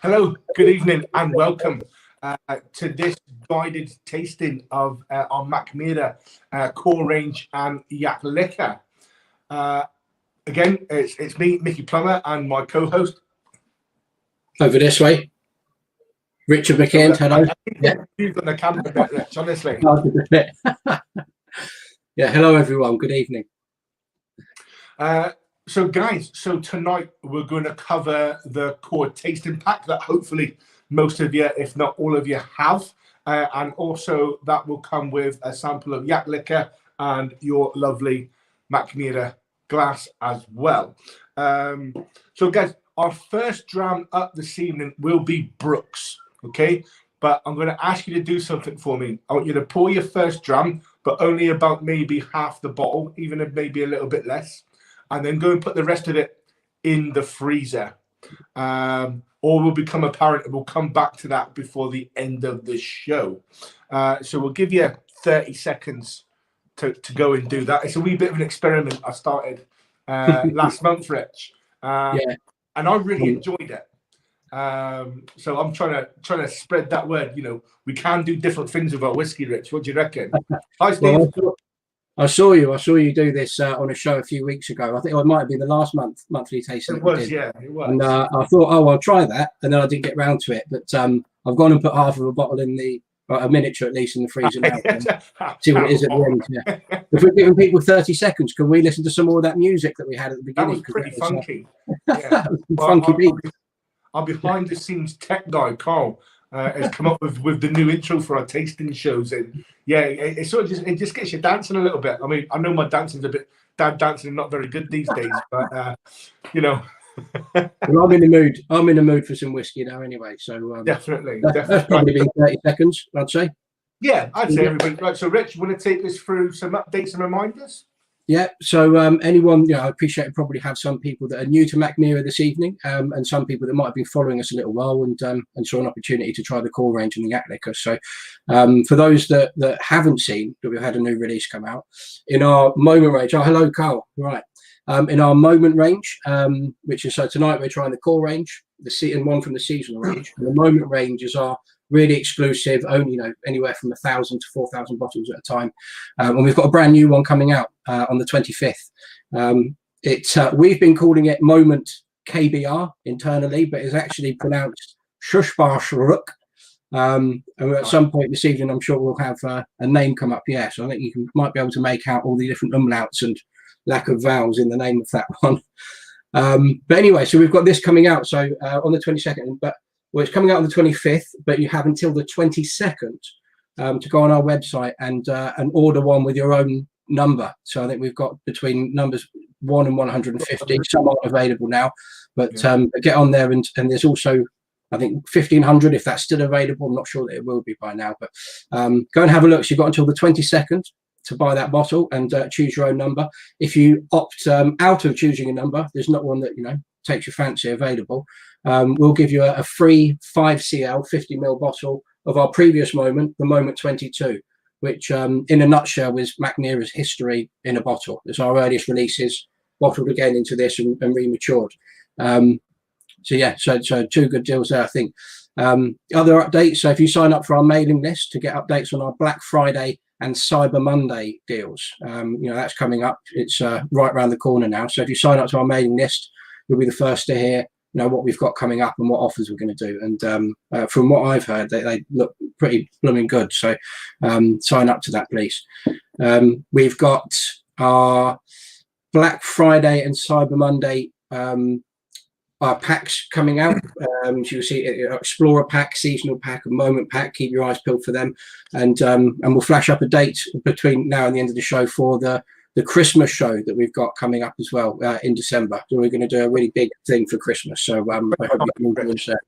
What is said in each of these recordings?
Hello, good evening, and welcome to this guided tasting of our Mackmyra Core Range Jaktlycka. Again, it's me, Mickey Plummer, and my co-host over this way, Richard McKeon. Hello. You've got the camera bit, Rich, honestly. Yeah, hello everyone. Good evening. So guys, tonight we're going to cover the core tasting pack that hopefully most of you, if not all of you, have. And also that will come with a sample of Jaktlycka and your lovely Mackmyra glass as well. So guys, our first dram up this evening will be Brooks, okay? But I'm going to ask you to do something for me. I want you to pour your first dram, but only about maybe half the bottle, even if maybe a little bit less. And then go and put the rest of it in the freezer. Or will become apparent, and we'll come back to that before the end of the show. So we'll give you 30 seconds to go and do that. It's a wee bit of an experiment I started last month, Rich. Yeah. And I really enjoyed it. So I'm trying to spread that word. You know, we can do different things with our whiskey, Rich. What do you reckon? Hi, Steve. Well, I saw you do this on a show a few weeks ago. I think it might have been the last monthly tasting. It was, yeah, it was. And I thought, oh, I'll try that, and then I didn't get round to it. But I've gone and put half of a bottle in a miniature at least in the freezer now. See what it is at the end. Yeah. If we're giving people 30 seconds, can we listen to some more of that music that we had at the beginning? That was pretty funky. Yeah. Funky beat. Our behind the scenes tech guy, Carl, has come up with the new intro for our tasting shows, and yeah, it sort of just gets you dancing a little bit. I mean, I know my dancing's a bit dancing not very good these days, but you know. Well, I'm in the mood. I'm in the mood for some whiskey now, anyway. So definitely. That's probably been 30 seconds, I'd say. Yeah, I'd say everybody. Right. So, Rich, you want to take us through some updates and reminders? Yeah, so anyone, I appreciate probably have some people that are new to Mackmyra this evening, and some people that might have been following us a little while and saw an opportunity to try the Core Range and the Jaktlycka. So for those that haven't seen that we've had a new release come out in our moment range. Oh, hello, Carl. Right. In our moment range, which is, so tonight we're trying the Core Range, and one from the seasonal range. And the moment range is our really exclusive, only anywhere from 1,000 to 4,000 bottles at a time, and we've got a brand new one coming out on the 25th. We've been calling it Moment KBR internally, but it's actually pronounced Shushbarshruk. And at some point this evening, I'm sure we'll have a name come up. Yeah, so I think you might be able to make out all the different umlauts and lack of vowels in the name of that one. But anyway, so we've got this coming out on the 22nd, but well, it's coming out on the 25th, but you have until the 22nd to go on our website and order one with your own number. So I think we've got between numbers 1 and 150. Some aren't available now, but get on there, and there's also, I think, 1,500 if that's still available. I'm not sure that it will be by now, but go and have a look. So you've got until the 22nd to buy that bottle and choose your own number. If you opt out of choosing a number, there's not one that takes your fancy available. We'll give you a free 5cl 50 ml bottle of our previous moment, the Moment 22, which in a nutshell is Mackmyra's history in a bottle. It's our earliest releases bottled again into this and rematured. So two good deals there, I think. Other updates, so if you sign up for our mailing list to get updates on our Black Friday and Cyber Monday deals, that's coming up. It's right around the corner now. So if you sign up to our mailing list, you'll be the first to hear what we've got coming up and what offers we're going to do. And from what I've heard, they look pretty blooming good. So sign up to that, please. We've got our Black Friday and Cyber Monday our packs coming out. So you'll see Explorer pack, Seasonal pack, and Moment pack. Keep your eyes peeled for them. And we'll flash up a date between now and the end of the show for the Christmas show that we've got coming up as well in December. So we're going to do a really big thing for Christmas. So I hope you can enjoy that.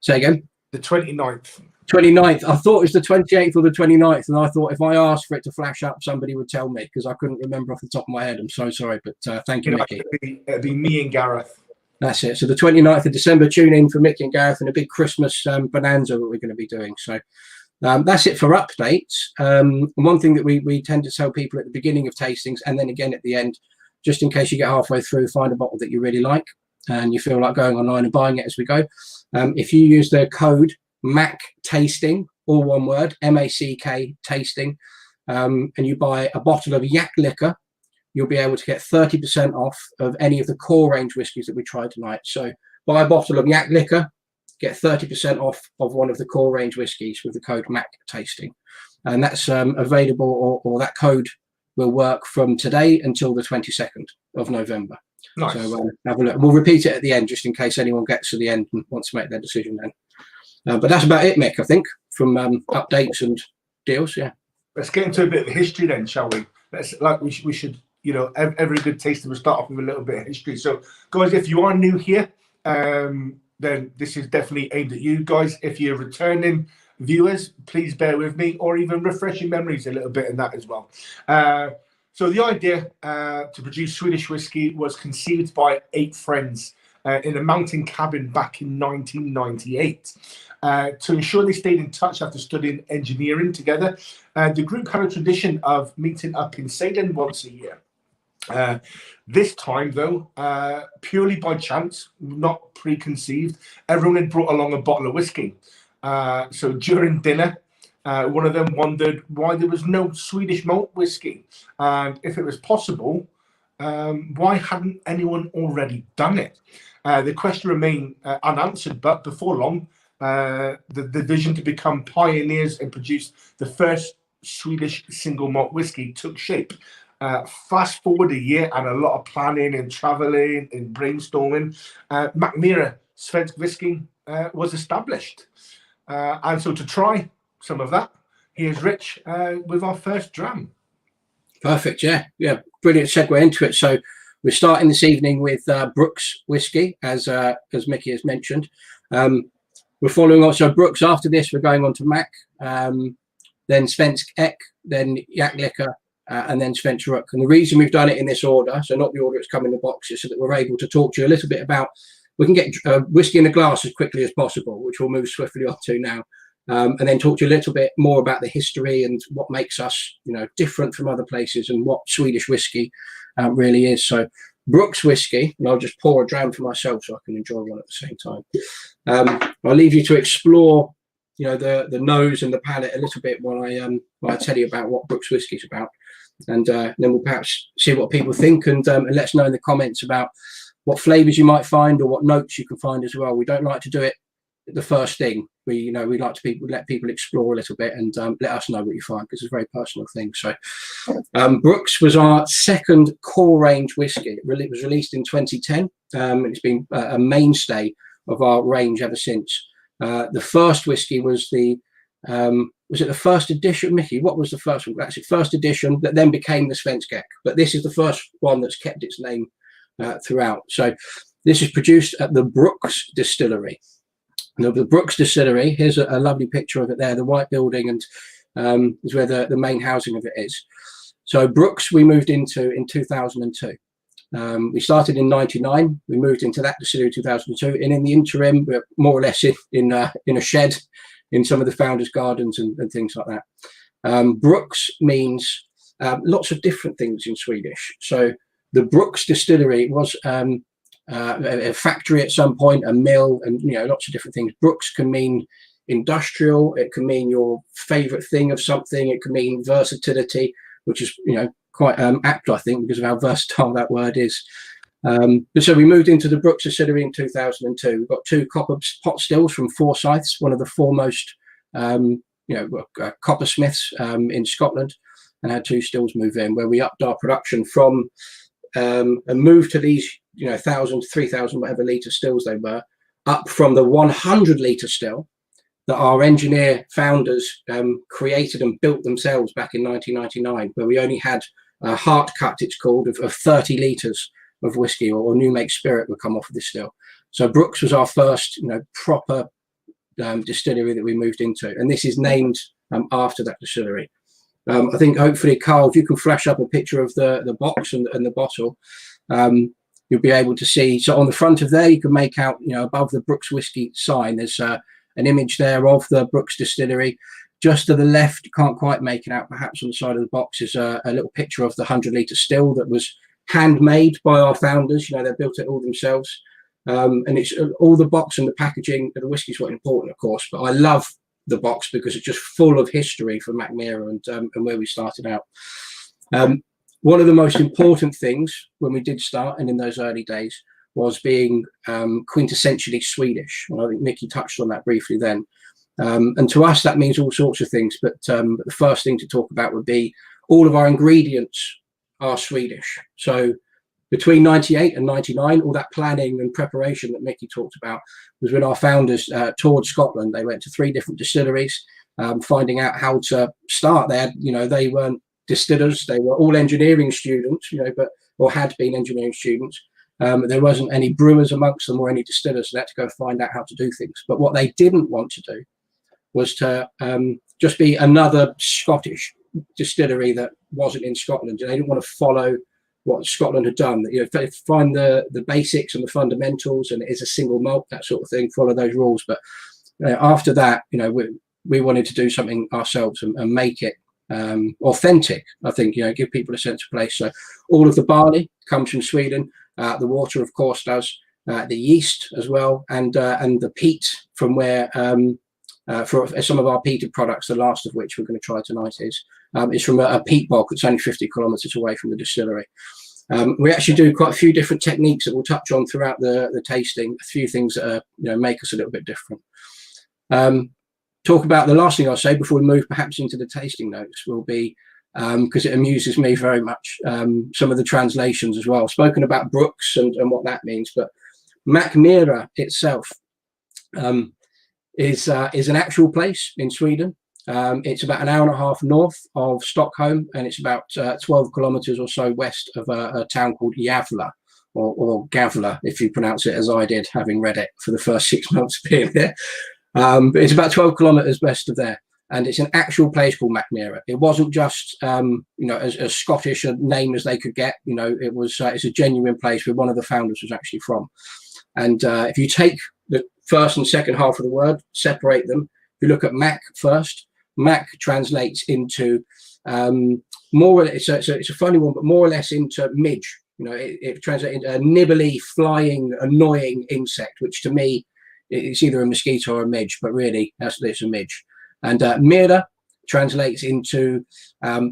Say again? The 29th. 29th. I thought it was the 28th or the 29th, and I thought if I asked for it to flash up, somebody would tell me, because I couldn't remember off the top of my head. I'm so sorry, but thank you, Mickey. It'd be me and Gareth. That's it. So the 29th of December, tune in for Mickey and Gareth and a big Christmas bonanza that we're going to be doing. So that's it for updates. And one thing that we tend to tell people at the beginning of tastings, and then again at the end, just in case you get halfway through, find a bottle that you really like and you feel like going online and buying it as we go. If you use the code MAC tasting, all one word, MACK tasting, and you buy a bottle of Jaktlycka, you'll be able to get 30% off of any of the core range whiskies that we tried tonight. So buy a bottle of Jaktlycka, get 30% off of one of the core range whiskies with the code MAC tasting. And that's available, or that code will work from today until the 22nd of November. Nice. So have a look. We'll repeat it at the end, just in case anyone gets to the end and wants to make their decision then. But that's about it, Mick, I think, from updates and deals. Yeah. Let's get into a bit of history then, shall we? We should, you know, every good taster will start off with a little bit of history. So, guys, if you are new here, then this is definitely aimed at you guys. If you're returning viewers, please bear with me, or even refresh your memories a little bit in that as well. So the idea to produce Swedish whiskey was conceived by 8 friends in a mountain cabin back in 1998. To ensure they stayed in touch after studying engineering together, the group had a tradition of meeting up in Salem once a year. This time, though, purely by chance, not preconceived, everyone had brought along a bottle of whiskey. So during dinner, one of them wondered why there was no Swedish malt whiskey, and if it was possible, why hadn't anyone already done it? The question remained unanswered, but before long, the vision to become pioneers and produce the first Swedish single malt whiskey took shape. Fast forward a year and a lot of planning and traveling and brainstorming, Mackmyra svensk whiskey was established. And so to try some of that, here's Rich with our first dram. Perfect, yeah. Brilliant segue into it. So we're starting this evening with Brooks whiskey, as Micky has mentioned. We're following also Brooks. After this, we're going on to Mac, then Svensk Ek, then Jaktlycka, and then Svensk Ruck. And the reason we've done it in this order, so not the order it's come in the boxes, so that we're able to talk to you a little bit about, we can get whiskey in a glass as quickly as possible, which we'll move swiftly on to now, and then talk to you a little bit more about the history and what makes us, you know, different from other places and what Swedish whiskey really is. So Brooks whiskey, and I'll just pour a dram for myself so I can enjoy one at the same time. I'll leave you to explore, you know, the nose and the palate a little bit while I tell you about what Brooks whiskey is about, and then we'll perhaps see what people think, and let us know in the comments about what flavors you might find or what notes you can find as well. We don't like to do it the first thing. We like to let people explore a little bit and let us know what you find, because it's a very personal thing. So Brooks was our second core range whiskey. It was released in 2010. It's been a mainstay of our range ever since. The first whiskey was was it the first edition, Micky? What was the first one? That's the first edition that then became the Svensk Ek. But this is the first one that's kept its name throughout. So this is produced at the Brooks Distillery. Now, the Brooks Distillery, here's a lovely picture of it there, the white building, and is where the main housing of it is. So Brooks we moved into in 2002. We started in 99, we moved into that distillery in 2002, and in the interim, we're more or less in a shed in some of the founders' gardens and things like that. Brooks means lots of different things in Swedish. So the Brooks Distillery was a factory at some point, a mill, and lots of different things. Brooks can mean industrial, it can mean your favorite thing of something, it can mean versatility, which is quite apt, I think, because of how versatile that word is. But so we moved into the Brooks Distillery in 2002. We've got 2 copper pot stills from Forsyths, one of the foremost coppersmiths in Scotland, and had 2 stills move in, where we upped our production from and moved to these 1,000, 3,000, whatever litre stills they were, up from the 100 litre still that our engineer founders created and built themselves back in 1999, where we only had a heart cut, it's called, of 30 litres of whiskey or new make spirit would come off of this still. So Brooks was our first proper distillery that we moved into, and this is named after that distillery. I think hopefully, Carl, if you can flash up a picture of the box and the bottle, you'll be able to see. So on the front of there, you can make out, above the Brooks whiskey sign, there's an image there of the Brooks Distillery. Just to the left, you can't quite make it out, perhaps on the side of the box, is a little picture of the 100 litre still that was handmade by our founders. They built it all themselves. And it's all the box and the packaging of the whiskey is quite important, of course, but I love the box because it's just full of history for Mackmyra and where we started out. One of the most important things when we did start and in those early days was being quintessentially Swedish. And I think Micky touched on that briefly then. And to us, that means all sorts of things. But the first thing to talk about would be all of our ingredients are Swedish. So between 98 and 99, all that planning and preparation that Micky talked about was when our founders toured Scotland. They went to 3 different distilleries, finding out how to start. They had, they weren't distillers. They were all engineering students, or had been engineering students. There wasn't any brewers amongst them or any distillers, so they had to go find out how to do things. But what they didn't want to do was to just be another Scottish distillery that wasn't in Scotland. They didn't want to follow what Scotland had done. Find the basics and the fundamentals, and it is a single malt, that sort of thing. Follow those rules. But after that, we wanted to do something ourselves and make it authentic. I think give people a sense of place. So all of the barley comes from Sweden. The water, of course, does. The yeast as well, and the peat from where for some of our peated products, the last of which we're going to try tonight is from a peat bog that's only 50 kilometres away from the distillery. We actually do quite a few different techniques that we'll touch on throughout the tasting. A few things that make us a little bit different. Talk about the last thing I'll say before we move perhaps into the tasting notes will be, because it amuses me very much, some of the translations as well. Spoken about Brooks and what that means, but Mackmyra itself is an actual place in Sweden. It's about an hour and a half north of Stockholm, and it's about 12 kilometers or so west of a town called Gävle, or Gävle, if you pronounce it as I did, having read it for the first 6 months being there. But it's about 12 kilometers west of there, and it's an actual place called Mackmyra. It wasn't just as Scottish a name as they could get. It was it's a genuine place where one of the founders was actually from. And if you take the first and second half of the word, separate them. If you look at Mac first, Mac translates into more or less, it's a funny one, but more or less into midge. It translates into a nibbly, flying, annoying insect, which to me, it's either a mosquito or a midge, but really it's a midge. And Myra translates into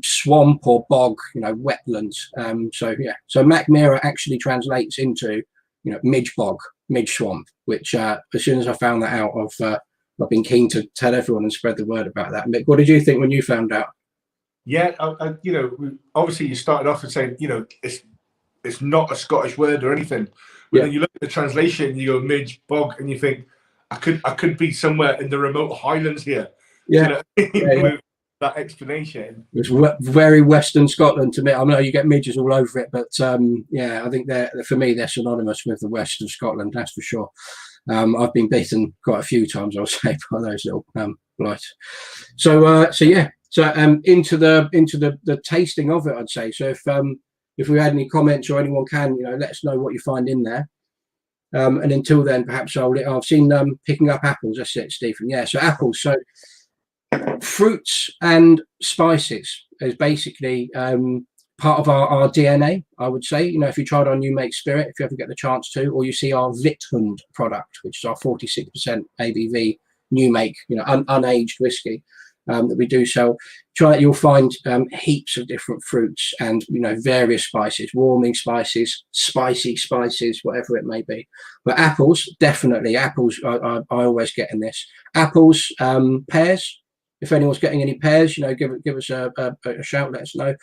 swamp or bog, wetlands. So Mackmyra actually translates into midge bog, midge swamp, which as soon as I found that out, I've been keen to tell everyone and spread the word about that. Mick, what did you think when you found out? Yeah, obviously you started off with saying, it's not a Scottish word or anything. But then you look at the translation, you go midge, bog, and you think, I could be somewhere in the remote Highlands here. Yeah. With that explanation. It's very Western Scotland to me. I know you get midges all over it, but I think for me they're synonymous with the west of Scotland, that's for sure. I've been beaten quite a few times, I'll say, by those little blights. So into the tasting of it, I'd say. So if we had any comments or anyone can, let us know what you find in there. And until then, perhaps I've seen picking up apples. That's it, Stephen. Yeah, so apples. So fruits and spices is basically part of our DNA, I would say. If you tried our new make spirit, if you ever get the chance to, or you see our Vithund product, which is our 46% ABV new make, unaged whiskey that we do sell, try it. You'll find heaps of different fruits and various spices, warming spices, spicy spices, whatever it may be. But apples, definitely apples. I always get in this. Apples, pears. If anyone's getting any pears, give us a shout. Let us know.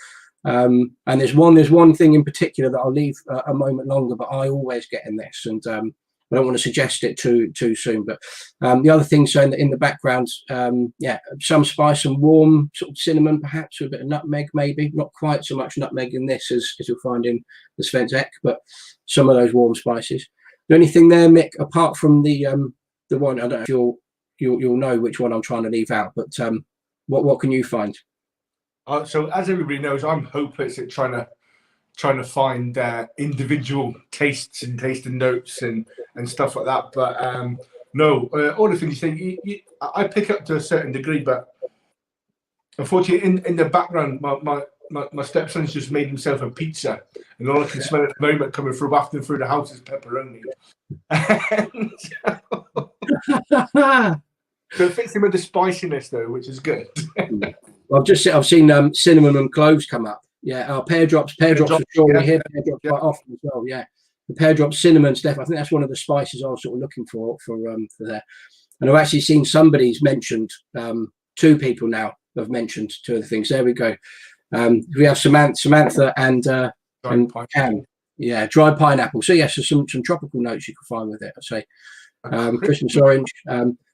And there's one thing in particular that I'll leave a moment longer, but I always get in this, and I don't want to suggest it too soon. But the other thing, so in the background, some spice and warm sort of cinnamon, perhaps with a bit of nutmeg, maybe not quite so much nutmeg in this as you'll find in the Svensk Ek, but some of those warm spices. The only thing there, Mick, apart from the one, I don't know if you'll know which one I'm trying to leave out, but what can you find? So as everybody knows, I'm hopeless at trying to find individual tastes and tasting notes and stuff like that. But all the things you think, I pick up to a certain degree, but unfortunately in the background, my stepson's just made himself a pizza, and all I can smell at the moment coming through wafting through the house is pepperoni. So it fits in with the spiciness though, which is good. I've seen cinnamon and cloves come up. Yeah, pear drops for sure. We hear pear drops quite often as well. Yeah, the pear drops, cinnamon stuff. I think that's one of the spices I was sort of looking for there. And I've actually seen somebody's mentioned. 2 people now have mentioned 2 of the things. There we go. We have Samantha and Cam. Yeah, dried pineapple. So yes, there's some tropical notes you can find with it. I'd say Christmas orange.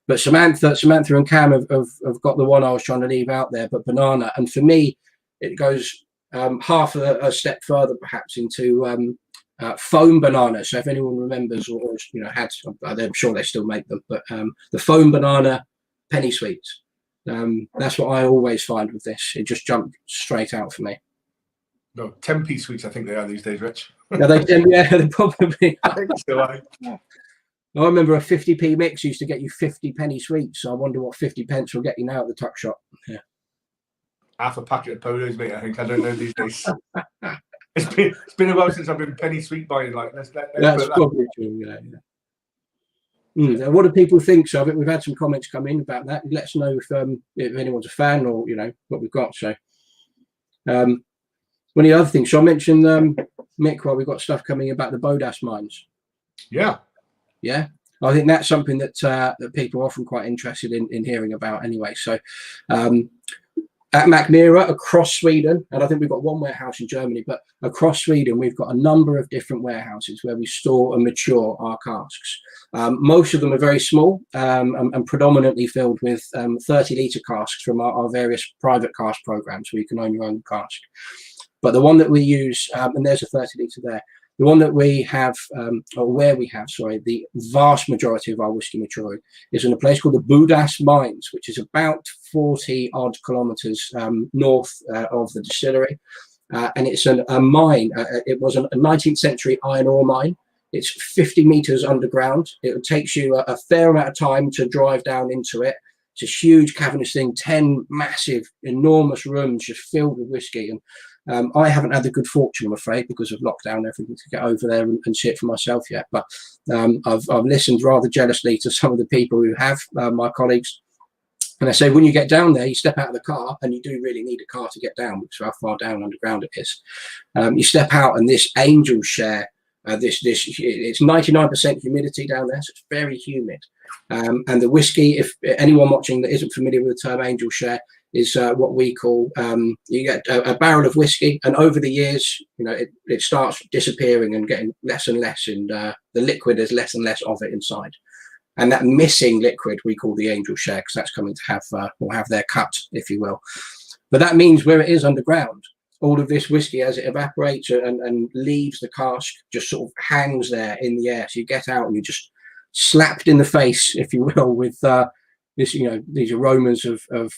But Samantha and Cam have got the one I was trying to leave out there. But banana, and for me, it goes half a step further, perhaps into foam banana. So if anyone remembers or had, I'm sure they still make them. But the foam banana penny sweets. That's what I always find with this. It just jumped straight out for me. No, 10p sweets, I think they are these days, Rich. Yeah, they probably I think so. I remember a 50p mix used to get you 50 penny sweets. So I wonder what 50 pence will get you now at the tuck shop. Yeah. Half a packet of polos, mate. I think. I don't know these days. It's been a while since I've been penny sweet buying. Like that's probably true. Yeah. What do people think? So I think we've had some comments come in about that. Let us know if anyone's a fan or what we've got. So one of the other things. So I mentioned Mick, while we've got stuff coming about the Bodas mines. Yeah. I think that's something that people are often quite interested in hearing about. Anyway, so at Mackmyra across Sweden, and I think we've got one warehouse in Germany, but across Sweden we've got a number of different warehouses where we store and mature our casks. Most of them are very small and predominantly filled with 30-litre casks from our various private cask programs where you can own your own cask. But the one that we use, and there's a 30-litre there, the one that we have, the vast majority of our whiskey maturing is in a place called the Bodas Mines, which is about 40 odd kilometers north of the distillery. And it's a mine. It was a 19th century iron ore mine. It's 50 meters underground. It takes you a fair amount of time to drive down into it. It's a huge cavernous thing, 10 massive, enormous rooms just filled with whiskey. And I haven't had the good fortune, I'm afraid, because of lockdown and everything, to get over there and see it for myself yet. But I've listened rather jealously to some of the people who have, my colleagues. And I say, when you get down there, you step out of the car, and you do really need a car to get down, because of how far down underground it is. You step out, and this angel share, it's 99% humidity down there, so it's very humid. And the whiskey, if anyone watching that isn't familiar with the term angel share, is what we call, you get a barrel of whiskey, and over the years, it starts disappearing and getting less and less, and the liquid is less and less of it inside. And that missing liquid we call the angel share, because that's coming to have their cut, if you will. But that means where it is underground, all of this whiskey, as it evaporates and leaves the cask, just sort of hangs there in the air. So you get out and you're just slapped in the face, if you will, with these aromas of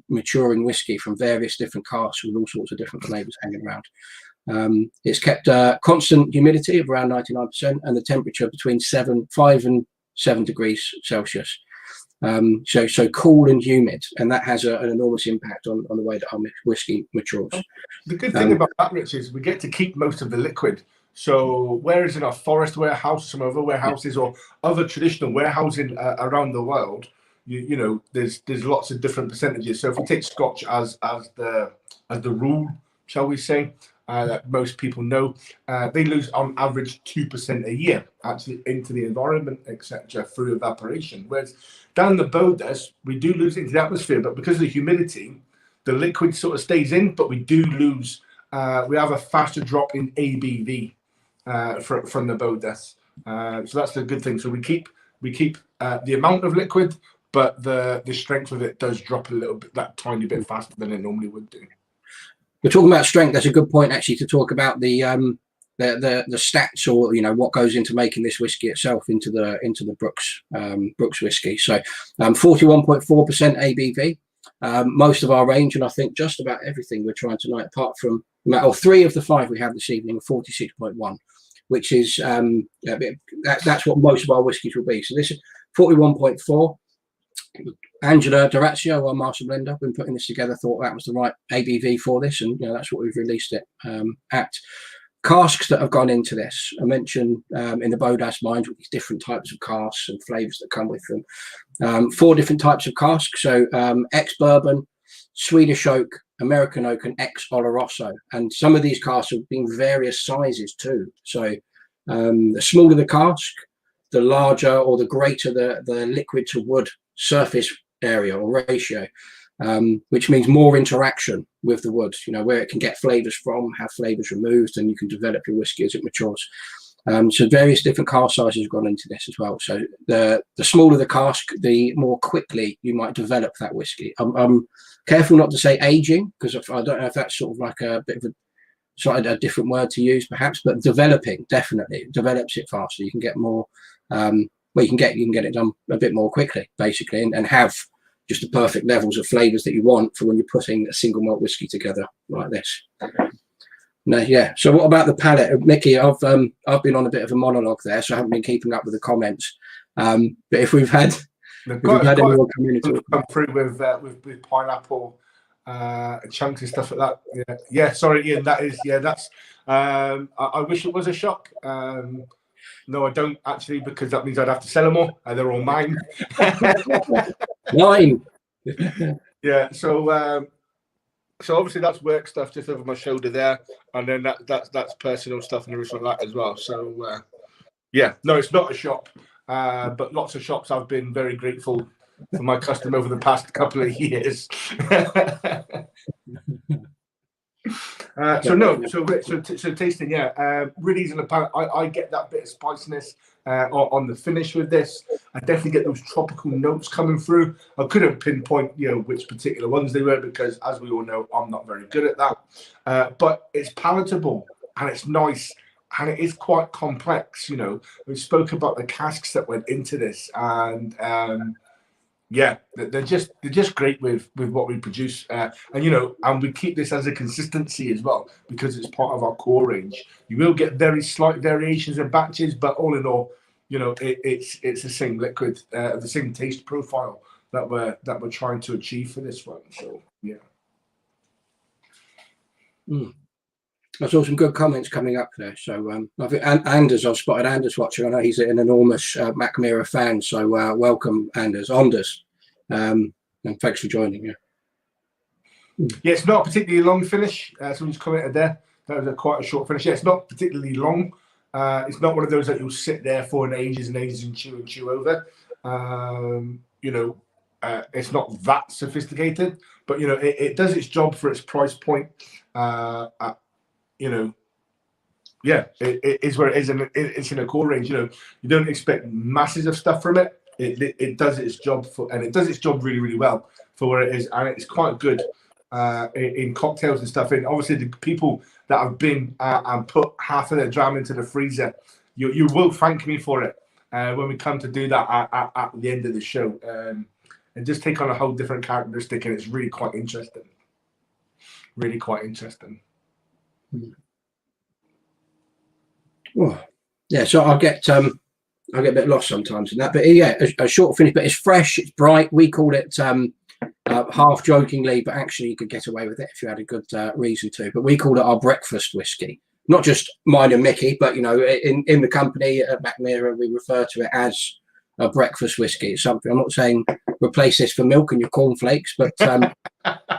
maturing whiskey from various different casks with all sorts of different flavors hanging around. It's kept constant humidity of around 99% and the temperature between 5 and 7 degrees Celsius. So cool and humid, and that has an enormous impact on the way that our whiskey matures. The good thing about that, Rich, is we get to keep most of the liquid. So whereas in our forest warehouse, some other warehouses, or other traditional warehousing around the world, there's lots of different percentages. So if we take Scotch as the rule, shall we say, that most people know, they lose on average 2% a year actually into the environment, etc., through evaporation. Whereas down the Bodas, we do lose it into the atmosphere, but because of the humidity, the liquid sort of stays in, but we do lose. We have a faster drop in ABV from the Bodas, so that's the good thing. So we keep the amount of liquid, but the strength of it does drop a little bit, that tiny bit faster than it normally would do. We're talking about strength. That's a good point, actually, to talk about the stats, or what goes into making this whiskey itself into the Brooks whiskey. So 41.4% ABV. Most of our range, and I think just about everything we're trying tonight, apart from 3 of the 5 we have this evening, 46.1, which is that's what most of our whiskies will be. So this is 41.4. Angela Dorazio, our master blender, been putting this together, thought that was the right ABV for this, and that's what we've released it at. Casks that have gone into this, I mentioned in the Bodas mines with these different types of casks and flavors that come with them. 4 different types of casks, so ex-bourbon, Swedish oak, American oak, and ex-Oloroso. And some of these casks have been various sizes too. So the smaller the cask, the larger or the greater the liquid to wood surface area or ratio, which means more interaction with the wood, where it can get flavors from, have flavors removed, and you can develop your whiskey as it matures. So various different cask sizes have gone into this as well. So the smaller the cask, the more quickly you might develop that whiskey. I'm careful not to say aging, because I don't know if that's sort of like a bit of a different word to use perhaps, but developing definitely develops it faster. You can get more, you can get it done a bit more quickly, basically, and have just the perfect levels of flavors that you want for when you're putting a single malt whiskey together like this. No, yeah. So what about the palate, Micky? I've been on a bit of a monologue there, so I haven't been keeping up with the comments. But if we've had anyone come through with pineapple chunks and stuff like that. Yeah. Sorry, Ian. That's. I wish it was a shock. No, I don't actually, because that means I'd have to sell them all. They're all mine. Mine. Yeah. So obviously that's work stuff just over my shoulder there, and then that's personal stuff and everything like that as well. So yeah, no, it's not a shop, but lots of shops I've been very grateful for my custom over the past couple of years. So tasting, really easy on the palate. I get that bit of spiciness on the finish with this. I definitely get those tropical notes coming through. I couldn't pinpoint which particular ones they were, because as we all know, I'm not very good at that. But it's palatable and it's nice, and it is quite complex. We spoke about the casks that went into this, and they're just great with what we produce, and we keep this as a consistency as well, because it's part of our core range. You will get very slight variations in batches, but all in all, it's the same liquid, the same taste profile that we're trying to achieve for this one. So yeah. I saw some good comments coming up there. So I think I've spotted Anders watching. I know he's an enormous Mackmyra fan. So welcome, Anders. And thanks for joining. Yeah, it's not a particularly long finish. Someone's commented there. That was quite a short finish. Yeah, it's not particularly long. It's not one of those that you'll sit there for ages and ages and chew over. It's not that sophisticated, but it does its job for its price point. It is where it is, and it's in a core range. You don't expect masses of stuff from it. It does its job and it does its job really, really well for where it is, and it's quite good in cocktails and stuff. And obviously, the people that have been and put half of their dram into the freezer, you will thank me for it when we come to do that at the end of the show, and just take on a whole different characteristic, and it's really quite interesting. Really quite interesting. Well, yeah. So I get a bit lost sometimes in that, but yeah, a short finish, but it's fresh, it's bright. We call it half jokingly, but actually you could get away with it if you had a good reason to. But we call it our breakfast whiskey. Not just mine and Micky, but in the company at Mackmyra, we refer to it as a breakfast whiskey. It's something. I'm not saying replace this for milk and your cornflakes, but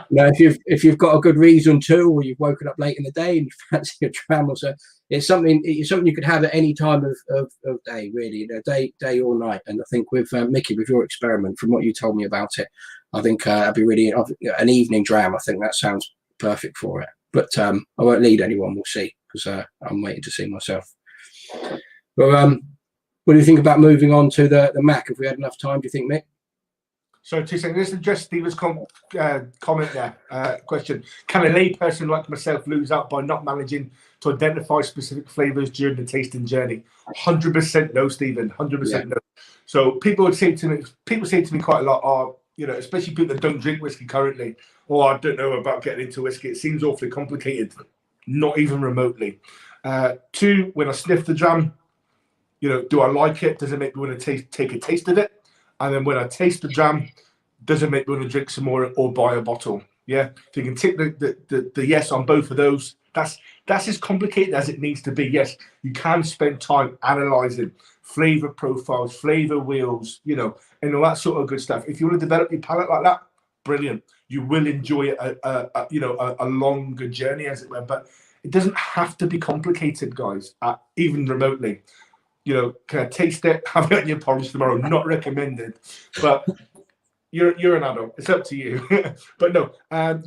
if you've got a good reason to, or you've woken up late in the day and you fancy a dram or so, it's something you could have at any time of day, really, day or night. And I think with Micky, with your experiment, from what you told me about it, I think that'd be really an evening dram. I think that sounds perfect for it. But I won't lead anyone. We'll see, because I'm waiting to see myself. But what do you think about moving on to the Mac? If we had enough time, do you think, Mick? So, two seconds. This is just Steven's comment there. Question: can a layperson like myself lose out by not managing to identify specific flavors during the tasting journey? 100% no, Stephen. 100% no. So people say to me quite a lot, especially people that don't drink whiskey currently, I don't know about getting into whiskey. It seems awfully complicated. Not even remotely. 2, when I sniff the dram, do I like it? Does it make me want to take a taste of it? and then when I taste the dram, doesn't make me want to drink some more or buy a bottle. Yeah, so you can tick the yes on both of those. That's as complicated as it needs to be. Yes, you can spend time analysing flavour profiles, flavour wheels, you know, and all that sort of good stuff. If you want to develop your palate like that, brilliant. You will enjoy a longer journey, as it were. But it doesn't have to be complicated, guys, even remotely. You know, can I taste it? Have it on your polish tomorrow. Not recommended. But you're an adult. It's up to you. But no,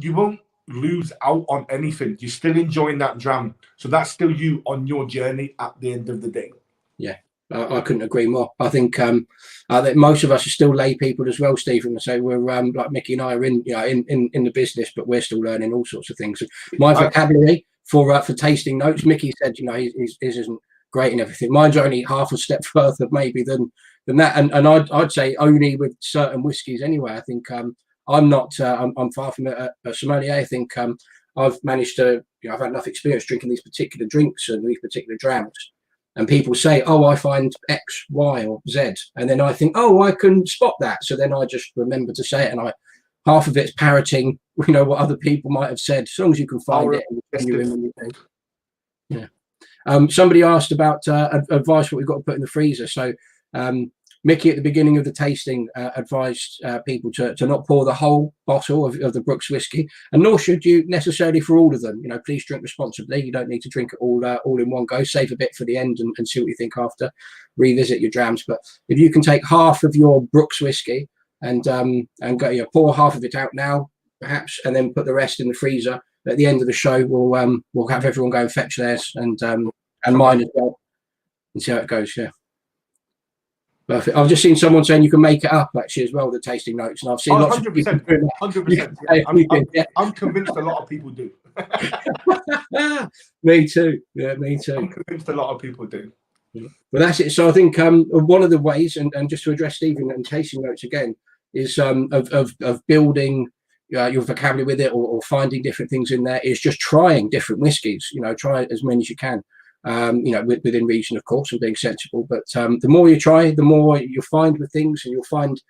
you won't lose out on anything. You're still enjoying that dram. So that's still you on your journey at the end of the day. Yeah, I couldn't agree more. I think that most of us are still lay people as well, Stephen. So we're like Micky and I are in the business, but we're still learning all sorts of things. My vocabulary for tasting notes, Micky said, you know, his isn't great and everything. Mine's only half a step further maybe than that, and I'd say only with certain whiskies anyway. I think I'm far from a sommelier. I think I've managed to, you know, I've had enough experience drinking these particular drinks and these particular drams. And people say, oh, I find X, Y, or Z. And then I think, oh, I can spot that. So then I just remember to say it. And half of it's parroting, you know, what other people might have said, as long as you can find it. And you remember it. Yeah. Somebody asked about advice, what we've got to put in the freezer. So Micky at the beginning of the tasting advised people to not pour the whole bottle of the Brooks whiskey, and nor should you necessarily for all of them. You know, please drink responsibly. You don't need to drink it all in one go. Save a bit for the end and see what you think after. Revisit your drams. But if you can take half of your Brooks whiskey and go, you know, pour half of it out now, perhaps, and then put the rest in the freezer. At the end of the show, we'll have everyone go and fetch theirs and mine as well, and see how it goes. Yeah. Perfect. I've just seen someone saying you can make it up actually as well, the tasting notes, and I've seen lots 100%, of people doing that. 100%. I'm convinced a lot of people do. Me too. Yeah, me too. I'm convinced a lot of people do. Well, that's it. So I think one of the ways, and just to address Stephen and tasting notes again, is of building your vocabulary with it, or finding different things in there, is just trying different whiskies. You know, try as many as you can. You know, within reason, of course, and being sensible. But the more you try, the more you'll find with things, and you'll find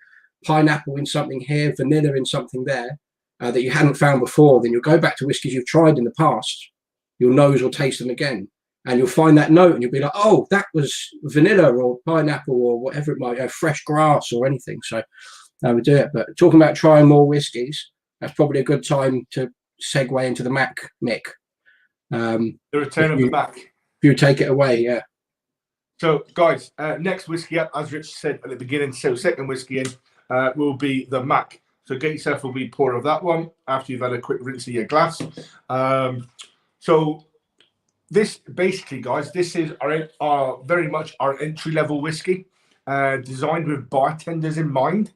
pineapple in something here, vanilla in something there that you hadn't found before. Then you'll go back to whiskies you've tried in the past. Your nose will taste them again, and you'll find that note, and you'll be like, "Oh, that was vanilla or pineapple or whatever it might be, fresh grass or anything." So we do it. But talking about trying more whiskies, that's probably a good time to segue into the Mac, Mick. The return of the Mac. If you take it away, yeah. So, guys, next whiskey up, as Rich said at the beginning, so second whiskey in will be the Mac. So get yourself a wee pour of that one after you've had a quick rinse of your glass. So this basically, guys, this is our very much our entry-level whiskey, designed with bartenders in mind.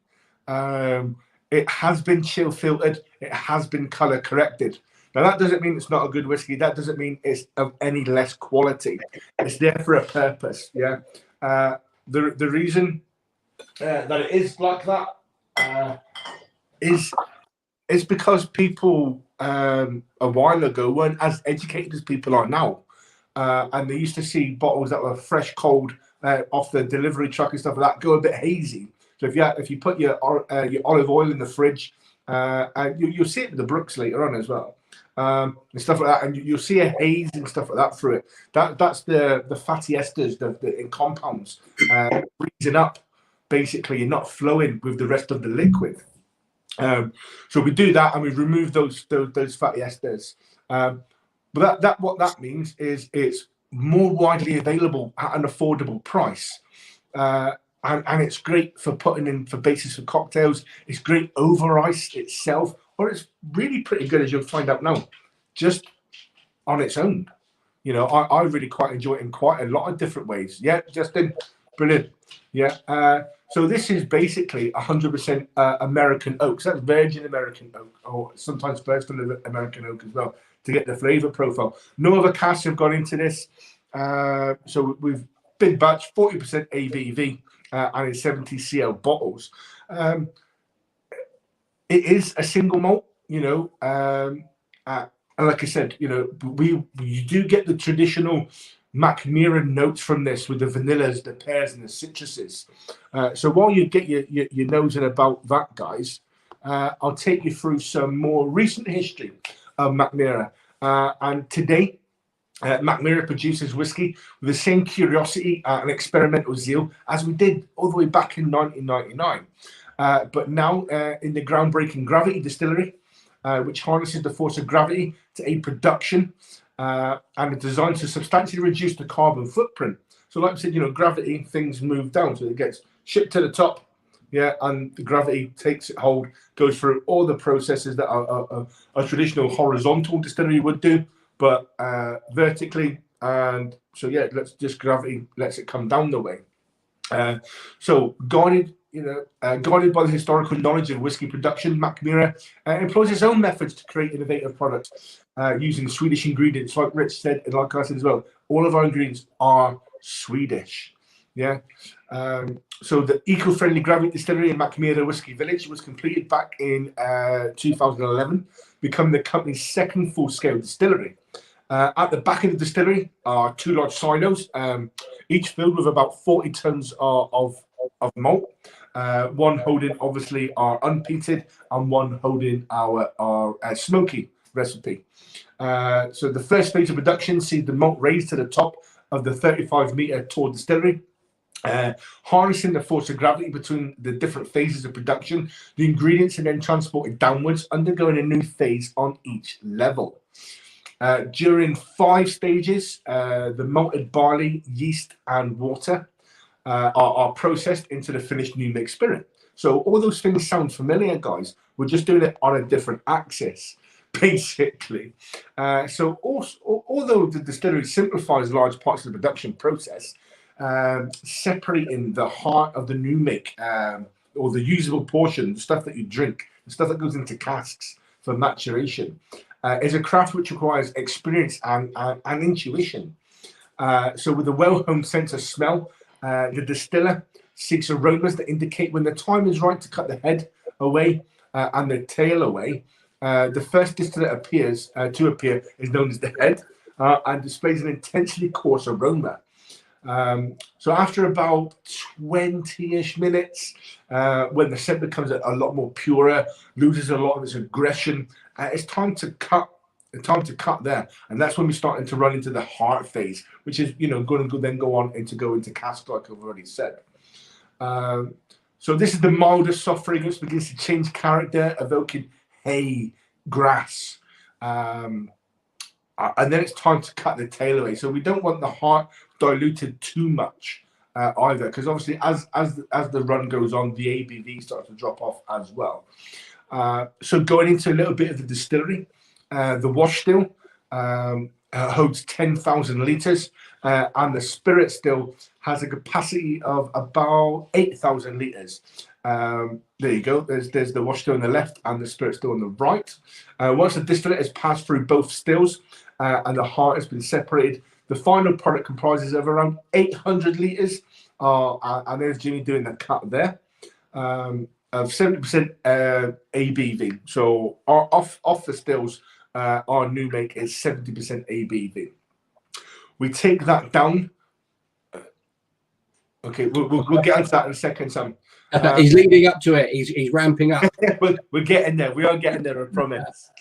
It has been chill filtered. It has been color corrected. Now, that doesn't mean it's not a good whiskey. That doesn't mean it's of any less quality. It's there for a purpose, yeah? The reason that it is like that is because people a while ago weren't as educated as people are now. And they used to see bottles that were fresh, cold, off the delivery truck and stuff like that, go a bit hazy. So if you put your olive oil in the fridge, and you'll see it with the Brooks later on as well. And stuff like that, and you'll see a haze and stuff like that through it. That's the fatty esters in compounds freezing up, basically, and not flowing with the rest of the liquid. So we do that, and we remove those fatty esters. But what that means is it's more widely available at an affordable price. And it's great for putting in for basis for cocktails. It's great over ice itself, or it's really pretty good, as you'll find out now, just on its own. You know, I really quite enjoy it in quite a lot of different ways. Yeah, Justin, brilliant. Yeah. So this is basically 100% American oak. So that's virgin American oak, or sometimes personal American oak as well, to get the flavour profile. No other casks have gone into this. So we've big batch, 40% ABV. And in 70 CL bottles. It is a single malt, you know, and like I said, you know, you do get the traditional Mackmyra notes from this with the vanillas, the pears, and the citruses. So while you get your nose in about that, guys, I'll take you through some more recent history of Mackmyra. And today, Mackmyra produces whiskey with the same curiosity and experimental zeal as we did all the way back in 1999. But now in the groundbreaking Gravity distillery, which harnesses the force of gravity to aid production and is designed to substantially reduce the carbon footprint. So like I said, gravity, things move down. So it gets shipped to the top, and the gravity takes it hold, goes through all the processes that a traditional horizontal distillery would do, but vertically. And so, gravity lets it come down the way. So guided by the historical knowledge of whiskey production, Mackmyra employs its own methods to create innovative products using Swedish ingredients. Like Rich said, and like I said as well, all of our ingredients are Swedish. So the eco-friendly Gravity distillery in Mackmyra Whiskey Village was completed back in 2011, becoming the company's second full-scale distillery. At the back of the distillery are two large silos, each filled with about 40 tons of malt, one holding obviously our unpeated and one holding our smoky recipe. So the first phase of production sees the malt raised to the top of the 35-meter tall distillery. Harnessing the force of gravity between the different phases of production, the ingredients are then transported downwards, undergoing a new phase on each level. During 5 stages, the malted barley, yeast, and water are processed into the finished new mixed spirit. So all those things sound familiar, guys. We're just doing it on a different axis, basically. So also, although the distillery simplifies large parts of the production process, separating the heart of the new make, or the usable portion, the stuff that you drink, the stuff that goes into casks for maturation, is a craft which requires experience and intuition. So with a well-honed sense of smell, the distiller seeks aromas that indicate when the time is right to cut the head away and the tail away. The first distillate to appear is known as the head and displays an intensely coarse aroma. So after about 20-ish minutes, when the scent becomes a lot more purer, loses a lot of its aggression, it's time to cut. There, and that's when we're starting to run into the heart phase, which is going to then go into cask, like I've already said. So this is the milder, soft fragrance begins to change character, evoking hay, grass, and then it's time to cut the tail away. So we don't want the heart diluted too much either, because obviously as the run goes on, the ABV starts to drop off as well. So going into a little bit of the distillery, the wash still holds 10,000 litres, and the spirit still has a capacity of about 8,000 litres. There you go. There's the wash still on the left and the spirit still on the right. Once the distillate has passed through both stills and the heart has been separated, the final product comprises of around 800 litres, and there's Jimmy doing the cut there, of 70% ABV. So off the stills, our new make is 70% ABV. We take that down. Okay, we'll get into that in a second, Sam. He's leading up to it. He's ramping up. We're getting there. We are getting there, I promise.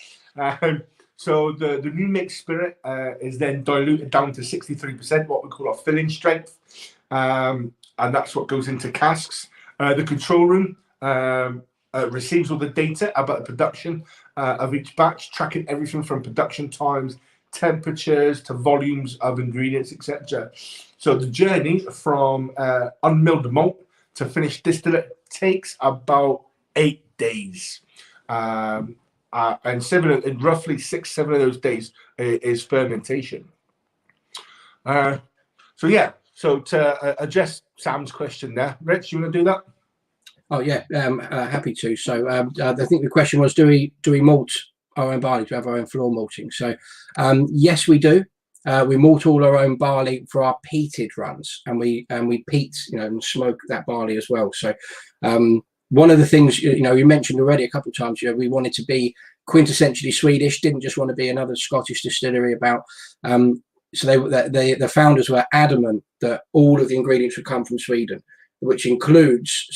So the new mixed spirit is then diluted down to 63%, what we call our filling strength, and that's what goes into casks. The control room receives all the data about the production of each batch, tracking everything from production times, temperatures to volumes of ingredients, etc. So the journey from unmilled malt to finished distillate takes about 8 days. And roughly 6-7 of those days is fermentation. So to address Sam's question there, Rich, you want to do that? Oh yeah, happy to. So I think the question was, do we malt our own barley to have our own floor malting? So yes, we do. We malt all our own barley for our peated runs, and we peat, and smoke that barley as well. So one of the things you mentioned already a couple of times, we wanted to be quintessentially Swedish, didn't just want to be another Scottish distillery about so the founders were adamant that all of the ingredients would come from Sweden, which includes,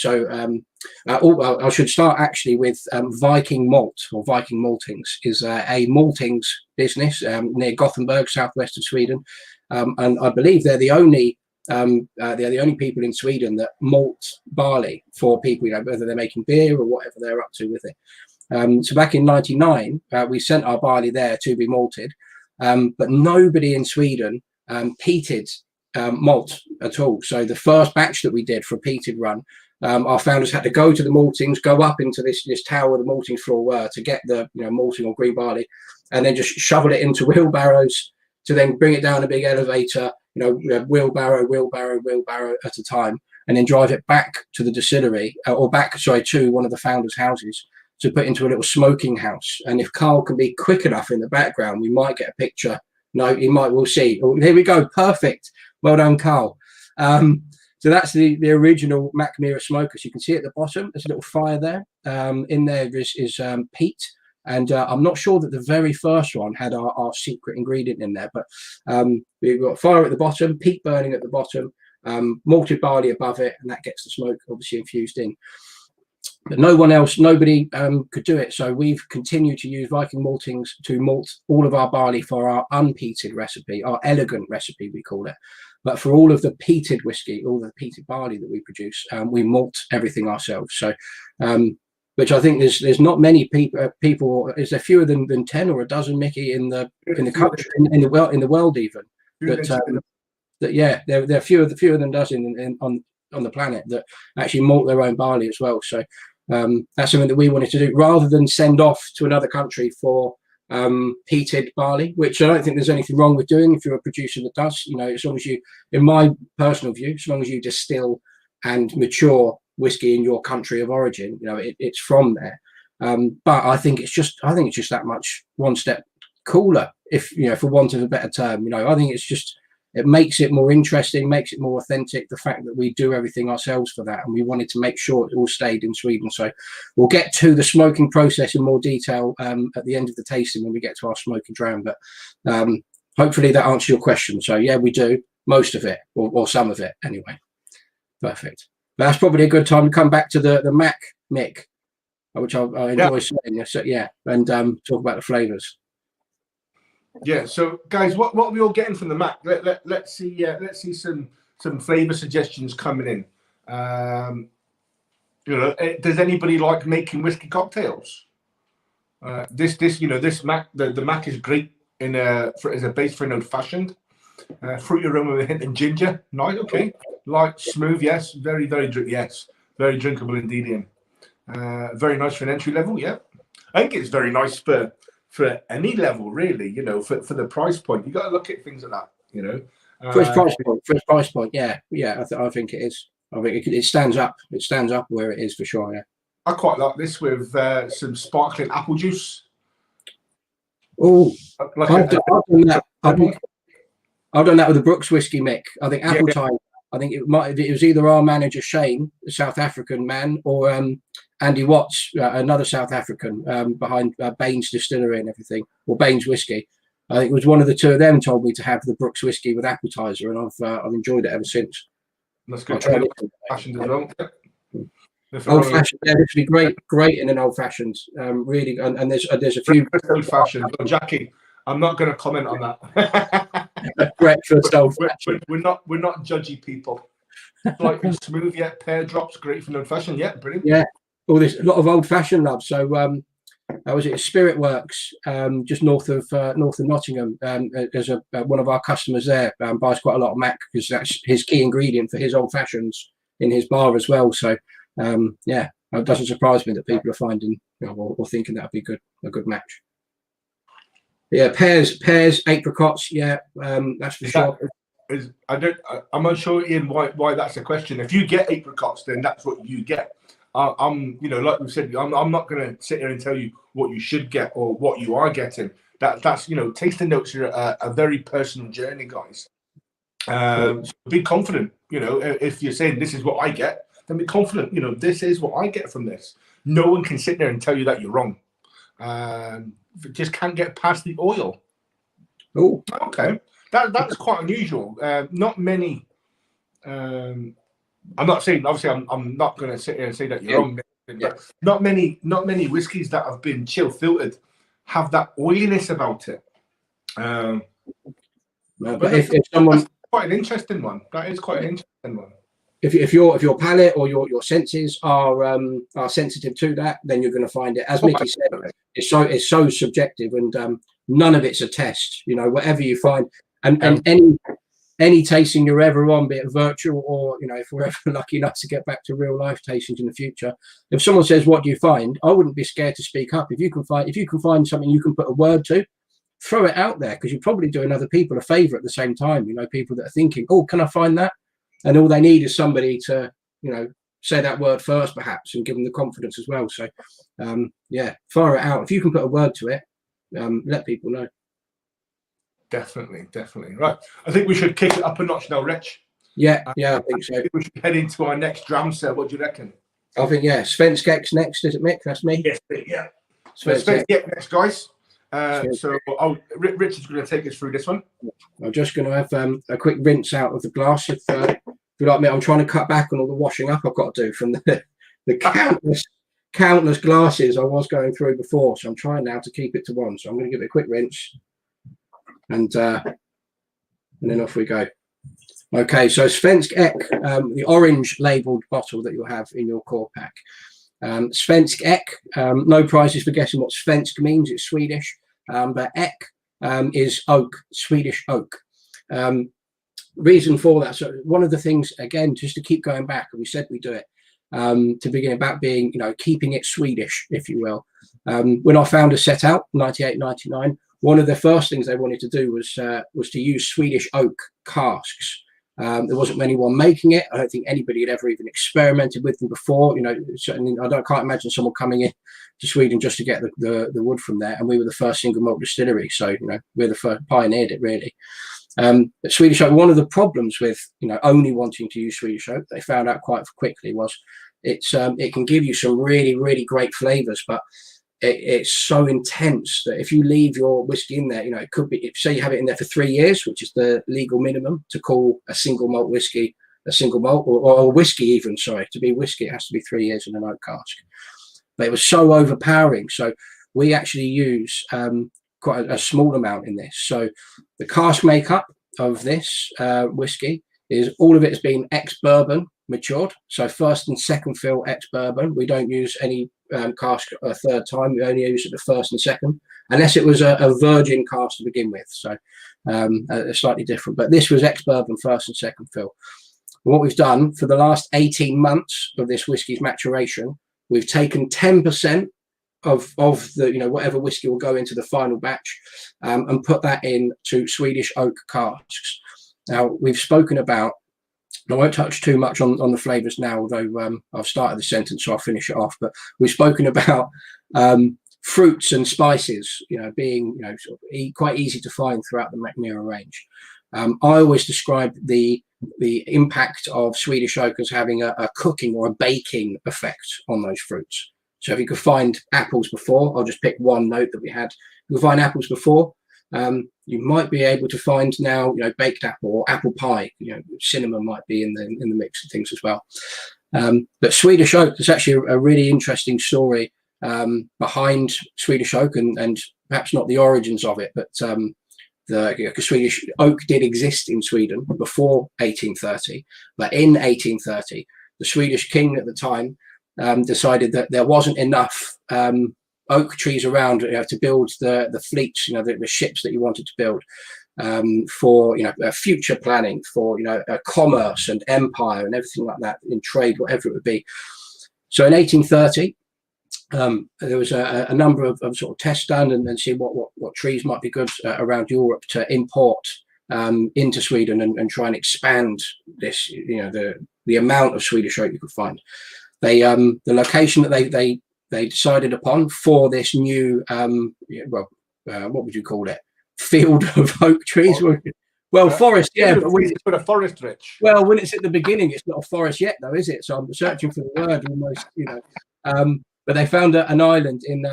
I should start actually with Viking Malt, or Viking Maltings, is a maltings business near Gothenburg, southwest of Sweden, and I believe they're the only people in Sweden that malt barley for people, whether they're making beer or whatever they're up to with it. So back in '99, we sent our barley there to be malted, but nobody in Sweden peated malt at all. So the first batch that we did for a peated run, our founders had to go to the maltings, go up into this tower the malting floor were, to get the malting or green barley, and then just shovel it into wheelbarrows to then bring it down a big elevator, wheelbarrow at a time, and then drive it back to the distillery, to one of the founders' houses, to put into a little smoking house. And if Carl can be quick enough in the background, we might get a picture. No, he might. We'll see. Oh, here we go. Perfect. Well done, Carl. So that's the original Mackmyra smoker. So you can see at the bottom, there's a little fire there. In there is peat. And I'm not sure that the very first one had our secret ingredient in there, but we've got fire at the bottom, peat burning at the bottom, malted barley above it, and that gets the smoke obviously infused in. But nobody could do it. So we've continued to use Viking Maltings to malt all of our barley for our unpeated recipe, our elegant recipe, we call it. But for all of the peated whiskey, all the peated barley that we produce, we malt everything ourselves. So, which I think there's not many people. Is there fewer than 10 or a dozen, Mickey, in the country, in the world even? There are fewer than a dozen on the planet that actually malt their own barley as well. So that's something that we wanted to do, rather than send off to another country for peated barley, which I don't think there's anything wrong with doing if you're a producer that does. As long as you, in my personal view, as long as you distill and mature whiskey in your country of origin, it's from there. But I think it's just that much one step cooler, if for want of a better term. I think it makes it more interesting, makes it more authentic, the fact that we do everything ourselves for that, and we wanted to make sure it all stayed in Sweden. So we'll get to the smoking process in more detail at the end of the tasting when we get to our smoking dram, but hopefully that answers your question. So yeah, we do most of it, or some of it anyway. Perfect. But that's probably a good time to come back to the Mac, Mick, which I enjoy saying. So, yeah, and talk about the flavors. Yeah. So, guys, what are we all getting from the Mac? Let's see some flavor suggestions coming in. Does anybody like making whiskey cocktails? This Mac, the Mac is great as a base for an old fashioned. Fruity aroma with a hint of ginger. Nice. Okay. Light, smooth. Yes. Very, very yes. Very drinkable indeed. Ian. Very nice for an entry level. Yeah. I think it's very nice for any level, really. For the price point, you got to look at things like that. First price point. Yeah. I think it is. I think it stands up. It stands up where it is for sure. Yeah. I quite like this with some sparkling apple juice. Oh, I've done that. I've done that with the Brooks whiskey, Mick. I think apple time. I think it was either our manager Shane, the South African man, or Andy Watts, another South African behind Baines Distillery and everything, or Baines Whiskey. I think it was one of the two of them told me to have the Brooks whiskey with appetizer, and I've enjoyed it ever since. That's good. Old fashioned as well. Old fashioned, yeah, this would be great in an old fashioned. Really, and there's a few old fashioned. Well, Jackie, I'm not going to comment on that. Breakfast old fashioned. We're not judgy people. Slightly smooth, yeah. Pear drops, great for an old fashioned, yeah, brilliant. Yeah. Well, there's a lot of old fashioned love. So was it Spirit Works, just north of Nottingham. There's one of our customers there buys quite a lot of Mac, because that's his key ingredient for his old fashions in his bar as well. So yeah, it doesn't surprise me that people are finding or thinking that would be a good match. Yeah, pears, apricots. Yeah, that's for sure. I'm unsure, Ian, why that's a question. If you get apricots, then that's what you get. I'm like we said, I'm not going to sit here and tell you what you should get or what you are getting. That's tasting notes are a very personal journey, guys. So be confident. If you're saying this is what I get, then be confident. This is what I get from this. No one can sit there and tell you that you're wrong. Just can't get past the oil. Oh, okay. That's quite unusual. Not many. I'm not saying, obviously, I'm not going to sit here and say that you're wrong, but not many whiskies that have been chill filtered have that oiliness about it. No, but if someone, that's quite an interesting one. That is quite an interesting one. If your palate or your senses are sensitive to that, then you're going to find it. As Micky said, it's so subjective, and none of it's a test. You know, whatever you find, and any tasting you're ever on, be it virtual or, you know, if we're ever lucky enough to get back to real life tastings in the future, if someone says, "What do you find?" I wouldn't be scared to speak up. If you can find something you can put a word to, throw it out there, because you're probably doing other people a favor at the same time. You know, people that are thinking, "Oh, can I find that?" And all they need is somebody to, you know, say that word first, perhaps, and give them the confidence as well. So, yeah, fire it out. If you can put a word to it, let people know. Definitely. Right. I think we should kick it up a notch now, Rich. Yeah, I think so. We should head into our next dram set. What do you reckon? I think, yeah, Svensk X next, is it, Mick? That's me? Yes, yeah. Svensk X next, guys. So Richard's going to take us through this one. I'm just going to have a quick rinse out of the glass. If you like me, I'm trying to cut back on all the washing up I've got to do from the countless glasses I was going through before. So I'm trying now to keep it to one. So I'm going to give it a quick rinse, and then off we go. Okay, so Svensk Ek, the orange labelled bottle that you'll have in your core pack. Svensk Ek, no prizes for guessing what Svensk means. It's Swedish, but Ek is oak, Swedish oak. Reason for that, so one of the things, again, just to keep going back, and we said we do it to begin, about being, you know, keeping it Swedish, if you will. When our founders set out, 98, 99, one of the first things they wanted to do was to use Swedish oak casks. There wasn't anyone making it. I don't think anybody had ever even experimented with them before. You know, certainly I can't imagine someone coming in to Sweden just to get the wood from there. And we were the first single malt distillery, so, you know, we're the first, pioneered it really. But Swedish oak, one of the problems with, you know, only wanting to use Swedish oak, they found out quite quickly, was it can give you some really, really great flavors, but it's so intense that if you leave your whiskey in there, you know, it could be, say you have it in there for 3 years, which is the legal minimum to call a single malt whiskey a single malt, or whiskey even, sorry, to be whiskey, it has to be 3 years in an oak cask. But it was so overpowering. So we actually use quite a small amount in this. So the cask makeup of this whiskey is, all of it has been ex-bourbon matured. So first and second fill ex-bourbon. We don't use any cask a third time. We only use it the first and second, unless it was a virgin cask to begin with. So slightly different. But this was ex-bourbon first and second fill. And what we've done for the last 18 months of this whiskey's maturation, we've taken 10% of the, you know, whatever whiskey will go into the final batch, and put that into Swedish oak casks. Now, we've spoken about, I won't touch too much on the flavors now, although I've started the sentence, so I'll finish it off. But we've spoken about fruits and spices, you know, being, you know, sort of quite easy to find throughout the Mackmyra range. I always describe the impact of Swedish oak as having a cooking or a baking effect on those fruits. So if you could find apples before, I'll just pick one note that we had. You can find apples before. You might be able to find now, you know, baked apple or apple pie. You know, cinnamon might be in the mix of things as well. But Swedish oak, there's actually a really interesting story behind Swedish oak, and perhaps not the origins of it, but the Swedish oak did exist in Sweden before 1830. But in 1830, the Swedish king at the time decided that there wasn't enough oak trees around, you know, to build the fleets, you know, the ships that you wanted to build, for, you know, future planning, for, you know, commerce and empire and everything like that, in trade, whatever it would be. So in 1830, there was a number of sort of tests done, and see what trees might be good around Europe to import into Sweden, and try and expand this, you know, the amount of Swedish oak you could find. They the location that they decided upon for this new what would you call it, field of oak trees? Well, forest, yeah, but when it's a forest, Rich. Well, when it's at the beginning, it's not a forest yet, though, is it? So I'm searching for the word almost, you know. But they found an island in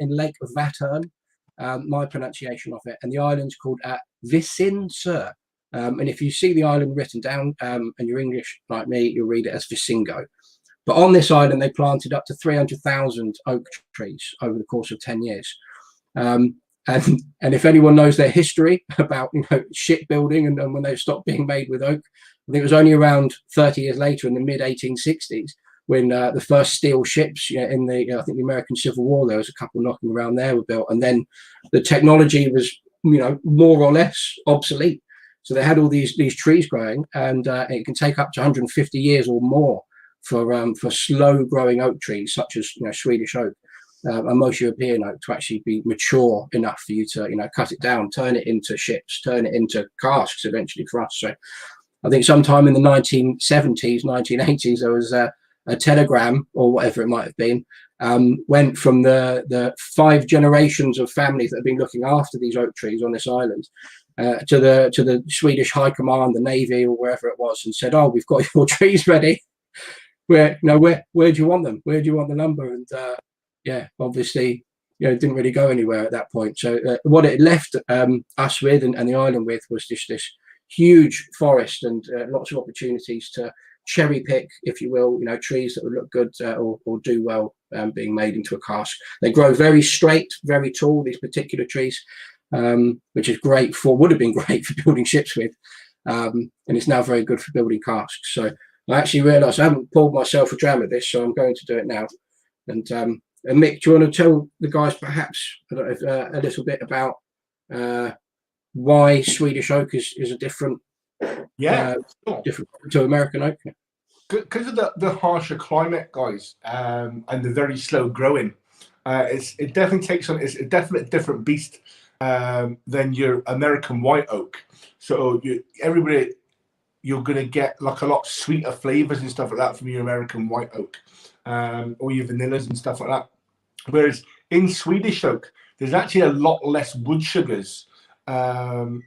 Lake Vattern, my pronunciation of it. And the island's called Visinser. And if you see the island written down and you're English like me, you'll read it as Visingo. But on this island, they planted up to 300,000 oak trees over the course of 10 years. And if anyone knows their history about shipbuilding and when they stopped being made with oak, I think it was only around 30 years later in the mid 1860s when the first steel ships in the I think the American Civil War, there was a couple knocking around there were built, and then the technology was more or less obsolete. So they had all these trees growing, and it can take up to 150 years or more for slow growing oak trees such as Swedish oak. And most European oak to actually be mature enough for you to cut it down, turn it into ships, turn it into casks eventually for us. So I think sometime in the 1970s, 1980s, there was a telegram or whatever it might have been, went from the 5 generations of families that have been looking after these oak trees on this island to the Swedish High Command, the Navy, or wherever it was, and said, "Oh, we've got your trees ready. Where do you want them? Where do you want the lumber?" And obviously, it didn't really go anywhere at that point. So what it left us with and the island with was just this huge forest and lots of opportunities to cherry pick, if you will, trees that would look good or do well being made into a cask. They grow very straight, very tall, these particular trees, which is would have been great for building ships with, and it's now very good for building casks. So I actually realised I haven't poured myself a dram of this, so I'm going to do it now. And Mick, do you want to tell the guys perhaps a little bit about why Swedish oak is a different, sure. different to American oak? Because of the harsher climate, guys, and the very slow growing, it definitely takes on. It's a definite different beast than your American white oak. So you're going to get like a lot sweeter flavors and stuff like that from your American white oak, or your vanillas and stuff like that. Whereas in Swedish oak, there's actually a lot less wood sugars. So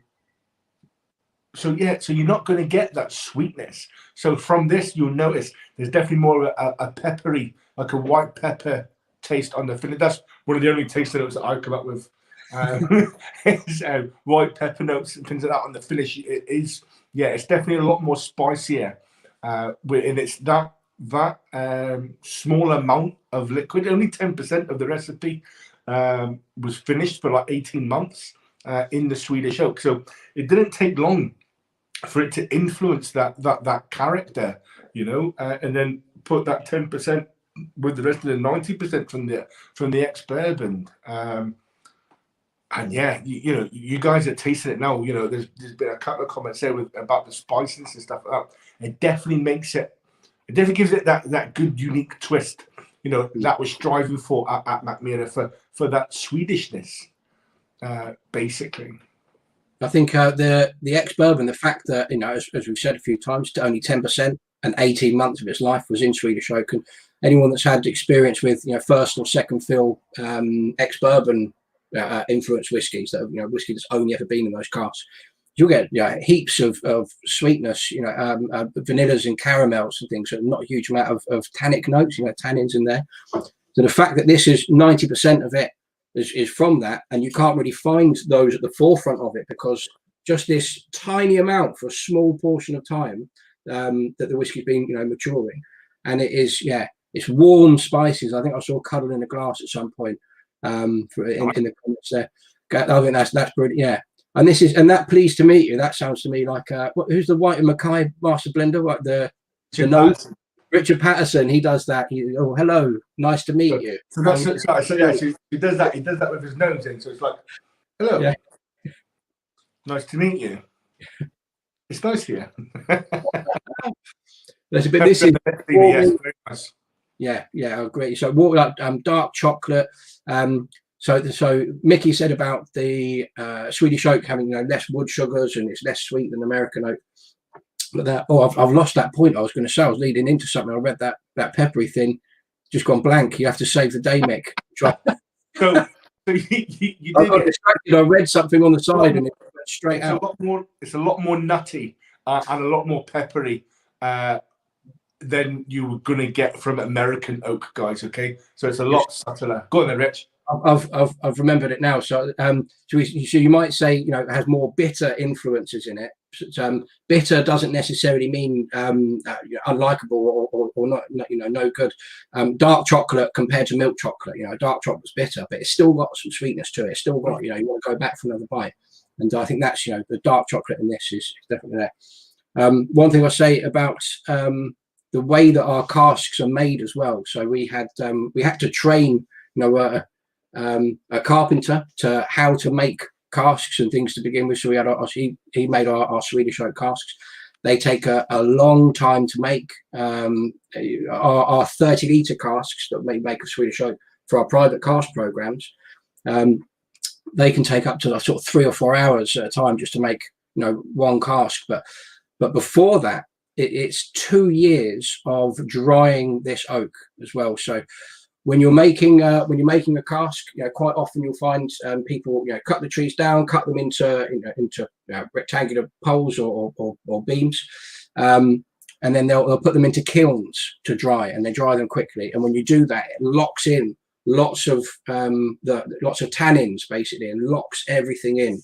you're not going to get that sweetness. So from this, you'll notice there's definitely more of a peppery, like a white pepper taste on the finish. That's one of the only taste notes that I come up with. Is white pepper notes and things like that on the finish. It's definitely a lot more spicier. And it's that small amount of liquid. Only 10% of the recipe was finished for like 18 months in the Swedish oak. So it didn't take long for it to influence that character, and then put that 10% with the rest of the 90% from the ex-bourbon. And you guys are tasting it now. There's been a couple of comments there about the spiciness and stuff like that. It definitely makes it. It definitely gives it that good, unique twist. That we're striving for at Mackmyra for that Swedishness, basically. I think the ex-bourbon, the fact that as we've said a few times, only 10% and 18 months of its life was in Swedish oak, and anyone that's had experience with first or second fill ex-bourbon influenced whiskies, that whiskey that's only ever been in those casks, you'll get heaps of sweetness, vanillas and caramels and things. So not a huge amount of tannic notes, tannins in there. So the fact that this is 90% of it is from that, and you can't really find those at the forefront of it because just this tiny amount for a small portion of time that the whiskey's been maturing, and it is it's warm spices. I think I saw cuddle in a glass at some point in the comments there. I think that's brilliant. Yeah. And that pleased to meet you. That sounds to me like who's the White and Mackay master blender? What the note? Richard Patterson. He does that. Hello, nice to meet you. So he does that. He does that with his nose in. So it's like, hello, nice to meet you. It's nice here. There's a bit. This is very nice. Yeah, I agree. So dark chocolate. So Micky said about the Swedish oak having less wood sugars and it's less sweet than American oak. But I've lost that point. I was going to say I was leading into something. I read that peppery thing, just gone blank. You have to save the day, Mick. So you I got distracted. I read something on the side and it went straight out. It's a lot more nutty and a lot more peppery than you were going to get from American oak, guys. Okay, so it's a lot subtler. Go on then, Rich. I've remembered it now. So so you might say, you know, it has more bitter influences in it. Bitter doesn't necessarily mean unlikable or not, you know, no good. Dark chocolate compared to milk chocolate, you know, dark chocolate's bitter, but it's still got some sweetness to it. It's still got, you know, you want to go back for another bite. And I think that's, you know, the dark chocolate in this is definitely there. One thing I say about the way that our casks are made as well. So we had to train, you know, a carpenter to how to make casks and things to begin with. So we had he made our Swedish oak casks. They take a long time to make. Our 30-litre casks that we make of Swedish oak for our private cask programs, they can take up to sort of 3 or 4 hours at a time just to make, you know, one cask. But before that, it's 2 years of drying this oak as well. So when you're making a cask, you know, quite often you'll find people, you know, cut the trees down, cut them into rectangular poles or beams, and then they'll put them into kilns to dry, and they dry them quickly. And when you do that, it locks in lots of tannins basically, and locks everything in.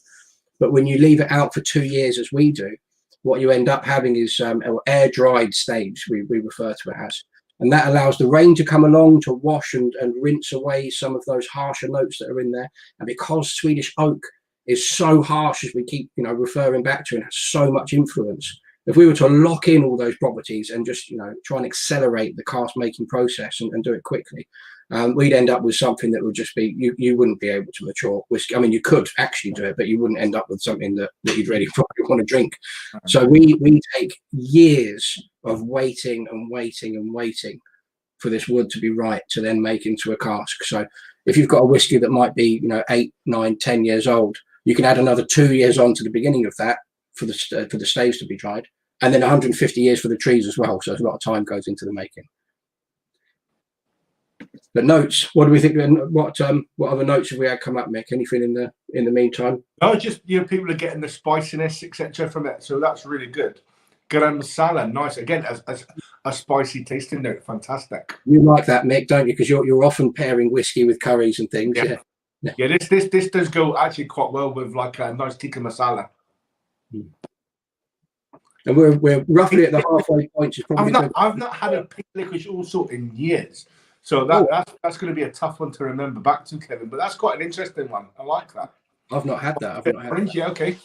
But when you leave it out for 2 years, as we do, what you end up having is air dried stage, we refer to it as. And that allows the rain to come along to wash and rinse away some of those harsher notes that are in there. And because Swedish oak is so harsh, as we keep, you know, referring back to, and has so much influence, if we were to lock in all those properties and just, you know, try and accelerate the cask making process and do it quickly, we'd end up with something that would just be, you wouldn't be able to mature whiskey. I mean, you could actually do it, but you wouldn't end up with something that you'd really probably want to drink. So we take years of waiting and waiting and waiting for this wood to be right to then make into a cask. So if you've got a whiskey that might be, you know, 8, 9, 10 years old, you can add another 2 years on to the beginning of that for the staves to be dried, and then 150 years for the trees as well. So a lot of time goes into the making. But notes, what do we think? What other notes have we had come up, Mick? Anything in the meantime? No, just, you know, people are getting the spiciness, etc. from it, so that's really good. Garam masala, nice. Again, as a spicy tasting note, fantastic. You like that, Mick, don't you? Because you're often pairing whiskey with curries and things. Yeah. This does go actually quite well with like a nice tikka masala. And we're roughly at the halfway point. I've not had a pink licorice also in years. So that's going to be a tough one to remember back to, Kevin. But that's quite an interesting one. I like that. I've not had that. Orange, yeah, okay.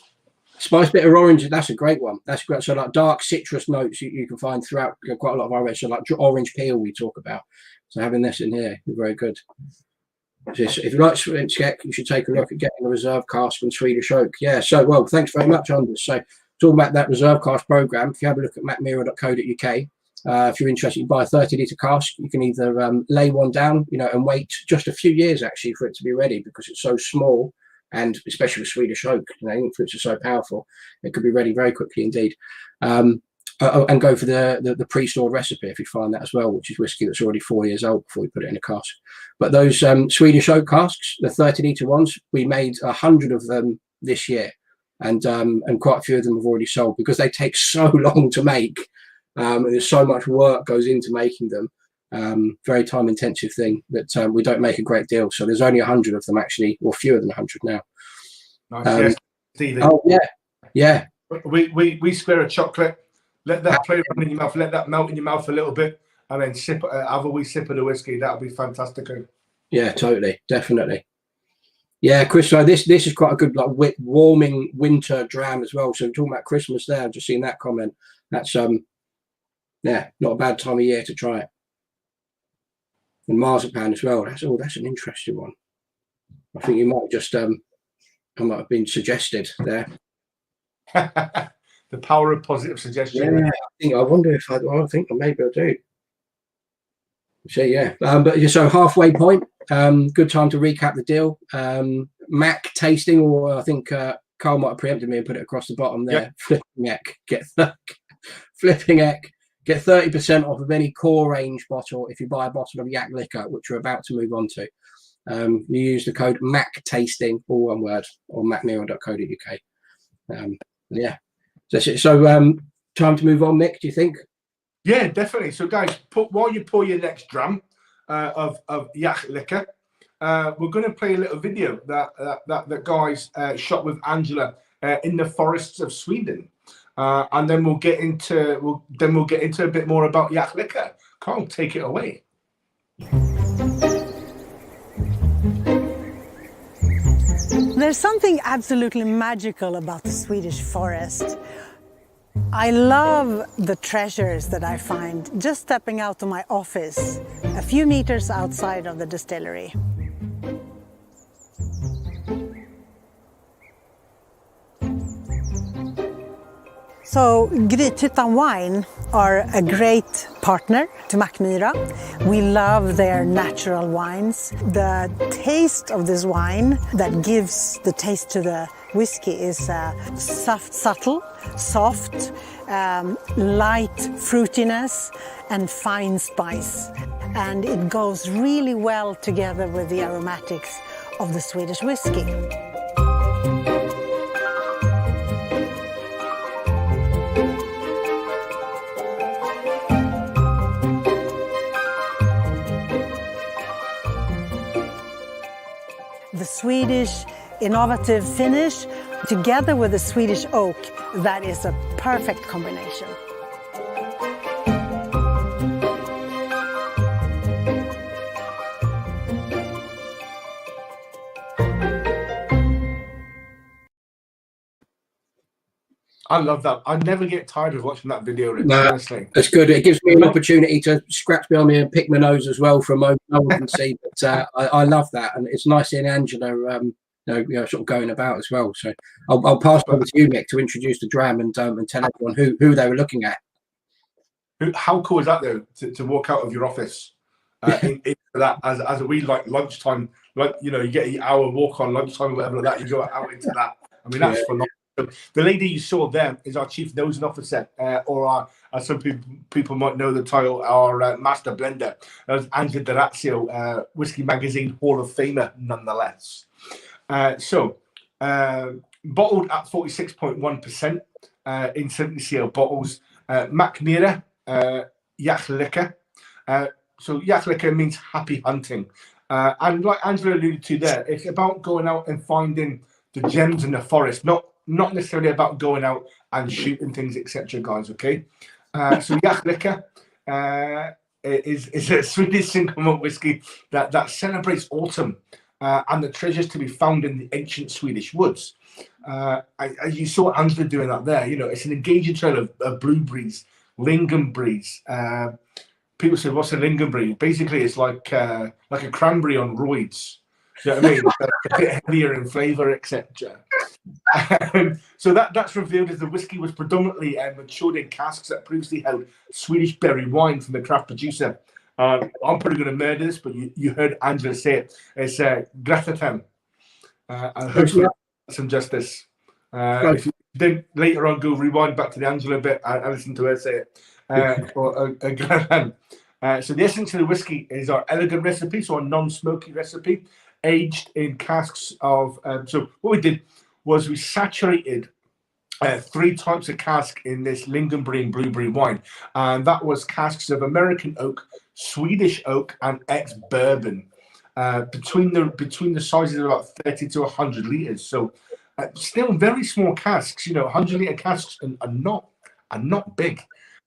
Spice bitter orange, that's a great one. That's great. So like dark citrus notes you can find throughout quite a lot of our range. So like orange peel we talk about. So having this in here is very good. So if you like Swedish, you should take a look at getting a reserve cask from Swedish oak. Yeah. So well, thanks very much, Anders. So talking about that reserve cask program, if you have a look at mackmyra.co.uk. If you're interested, you buy a 30-litre cask. You can either lay one down, you know, and wait just a few years actually for it to be ready, because it's so small, and especially with Swedish oak, you know, influence is so powerful, it could be ready very quickly indeed. And go for the pre-stored recipe if you find that as well, which is whiskey that's already 4 years old before we put it in a cask. But those Swedish oak casks, the 30-litre ones, we made 100 of them this year, and quite a few of them have already sold because they take so long to make. And there's so much work goes into making them, very time intensive thing that we don't make a great deal. So there's only 100 of them actually, or fewer than 100 now. Nice. Yes, oh yeah. We spare a chocolate, let that play around in your mouth, let that melt in your mouth a little bit, and then have a wee sip of the whiskey. That'll be fantastic. Yeah, totally, definitely. Yeah, Chris. So this is quite a good like warming winter dram as well. So we're talking about Christmas there. I've just seen that comment. That's yeah, not a bad time of year to try it. And marzipan as well. That's an interesting one. I think you might just I might have been suggested there. The power of positive suggestion. Yeah, I wonder if I think maybe I do. So yeah, but so halfway point. Good time to recap the deal. Mac tasting, or I think Carl might have preempted me and put it across the bottom there. Yep. Flipping Eck. Get 30% off of any Core Range bottle if you buy a bottle of Jaktlycka, which we're about to move on to. You use the code MACTASTING, all one word, on mackmyra.co.uk. Yeah. So time to move on, Mick, do you think? Yeah, definitely. So guys, while you pour your next dram of Jaktlycka, we're going to play a little video that guys shot with Angela in the forests of Sweden, and then we'll get into a bit more about Jaktlycka. Carl, take it away. There's something absolutely magical about the Swedish forest. I love the treasures that I find just stepping out of my office a few meters outside of the distillery. So Grythyttan Wine are a great partner to Mackmyra. We love their natural wines. The taste of this wine that gives the taste to the whiskey is subtle, soft, light fruitiness and fine spice. And it goes really well together with the aromatics of the Swedish whiskey. The Swedish innovative finish together with the Swedish oak, that is a perfect combination. I love that. I never get tired of watching that video, Rich, No, honestly. it's good. It gives me an opportunity to scratch behind me and pick my nose as well for a moment. No one can see, but I love that, and it's nice seeing Angela, sort of going about as well. So I'll pass over to you, Mick, to introduce the dram and tell everyone who they were looking at. How cool is that, though, to walk out of your office into that as a wee like lunchtime, like you get your hour walk on lunchtime or whatever like that. You go out into that. I mean, that's phenomenal. The lady you saw there is our chief nosing officer, or our, as some people might know the title, our master blender. That was Angela D'Orazio, Whiskey Magazine Hall of Famer, nonetheless. Bottled at 46.1% in 70cl bottles. Mackmyra, Jaktlycka. So Jaktlycka means happy hunting. And like Angela alluded to there, it's about going out and finding the gems in the forest, not necessarily about going out and shooting things, etc., guys, okay? So Jaktlycka is a Swedish single malt whiskey that celebrates autumn and the treasures to be found in the ancient Swedish woods. You saw Angela doing that there. It's an engaging trail of blueberries, lingonberries. People say, what's a lingonberry? Basically, it's like a cranberry on roids. You know what I mean? A bit heavier in flavour, etc. So that's revealed as the whiskey was predominantly matured in casks that previously held Swedish berry wine from the craft producer. I'm probably going to murder this, but you heard Angela say it. It's Grythyttan. And hopefully some justice. If you didn't later on go rewind back to the Angela bit and listen to her say it. Grythyttan. So the essence of the whiskey is our elegant recipe, so a non-smoky recipe, aged in casks of. So what we did was we saturated 3 types of cask in this lingonberry and blueberry wine, and that was casks of American oak, Swedish oak, and ex-bourbon. Between the sizes of about 30 to 100 liters. So still very small casks. 100-liter casks are not big.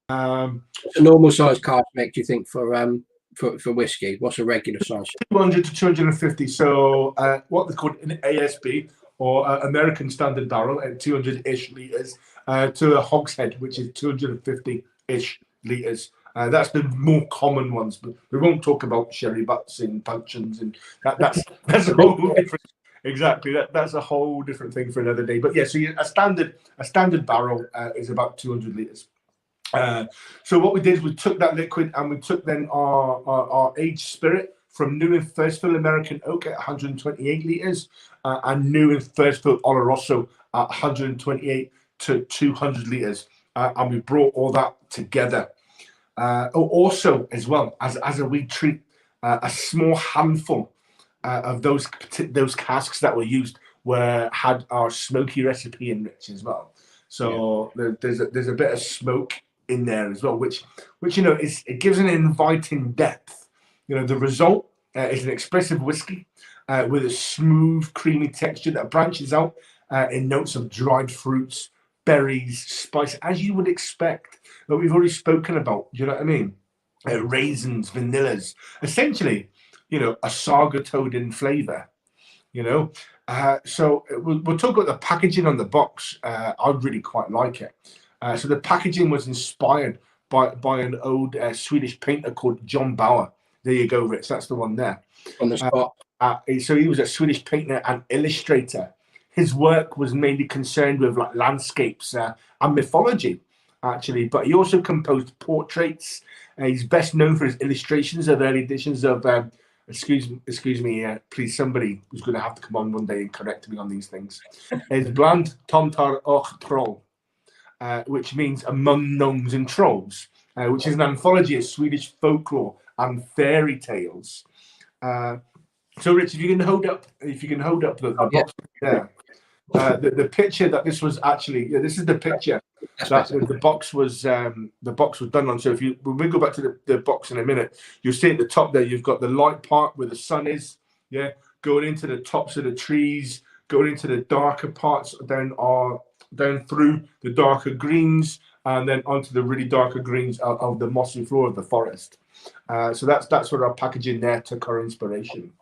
What's a normal size cask, Mick, do you think, for whiskey? What's a regular size? 200 to 250. So what they call an ASB, or American Standard Barrel, at 200-ish liters, to a hogshead, which is 250-ish liters. That's the more common ones, but we won't talk about sherry butts and puncheons, and that's a whole different. Exactly, that's a whole different thing for another day. But yeah, so a standard barrel is about 200 liters. So what we did is we took that liquid and we took then our aged spirit from new and first fill American oak at 128 liters and new and first fill Oloroso at 128 to 200 liters, and we brought all that together. Also, as well as a wee treat, a small handful of those casks that were used had our smoky recipe enriched as well. So there's a bit of smoke in there as well, which it gives an inviting depth. The result It's an expressive whiskey with a smooth, creamy texture that branches out in notes of dried fruits, berries, spice, as you would expect, that we've already spoken about. Do you know what I mean? Raisins, vanillas, essentially, a saga toad in flavor. So we'll talk about the packaging on the box. I really quite like it. So the packaging was inspired by an old Swedish painter called John Bauer. There you go, Rich. That's the one there. On the spot. So he was a Swedish painter and illustrator. His work was mainly concerned with like landscapes and mythology, actually. But he also composed portraits. He's best known for his illustrations of early editions of. Excuse me, please, somebody who's going to have to come on one day and correct me on these things. Is Bland Tomtar och Troll, which means Among Gnomes and Trolls, which is an anthology of Swedish folklore and fairy tales. So, Rich, if you can hold up the box there. The picture that this was actually, this is the picture that the box was done on. So when we go back to the box in a minute, you'll see at the top there, you've got the light part where the sun is, going into the tops of the trees, going into the darker parts down through the darker greens, and then onto the really darker greens of the mossy floor of the forest. So that's where our packaging there took our inspiration.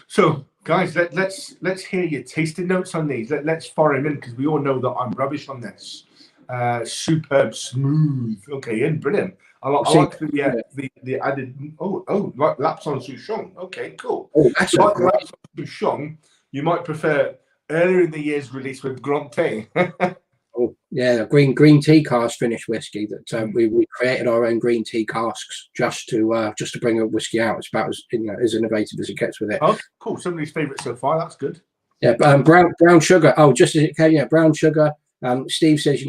So, guys, let's hear your tasting notes on these. Let's fire them in, because we all know that I'm rubbish on this. Superb, smooth. Okay, brilliant. I like the added. Like Lapsang Souchong. Okay, cool. Oh, that's like great. Lapsang Souchong, you might prefer earlier in the year's release with Grand Thé. Oh, yeah, green tea cask finished whiskey that we created our own green tea casks just to bring a whiskey out. It's about as innovative as it gets with it. Oh, cool! Somebody's favourite so far. That's good. Yeah, brown sugar. Oh, just as it came. Yeah, brown sugar. Steve says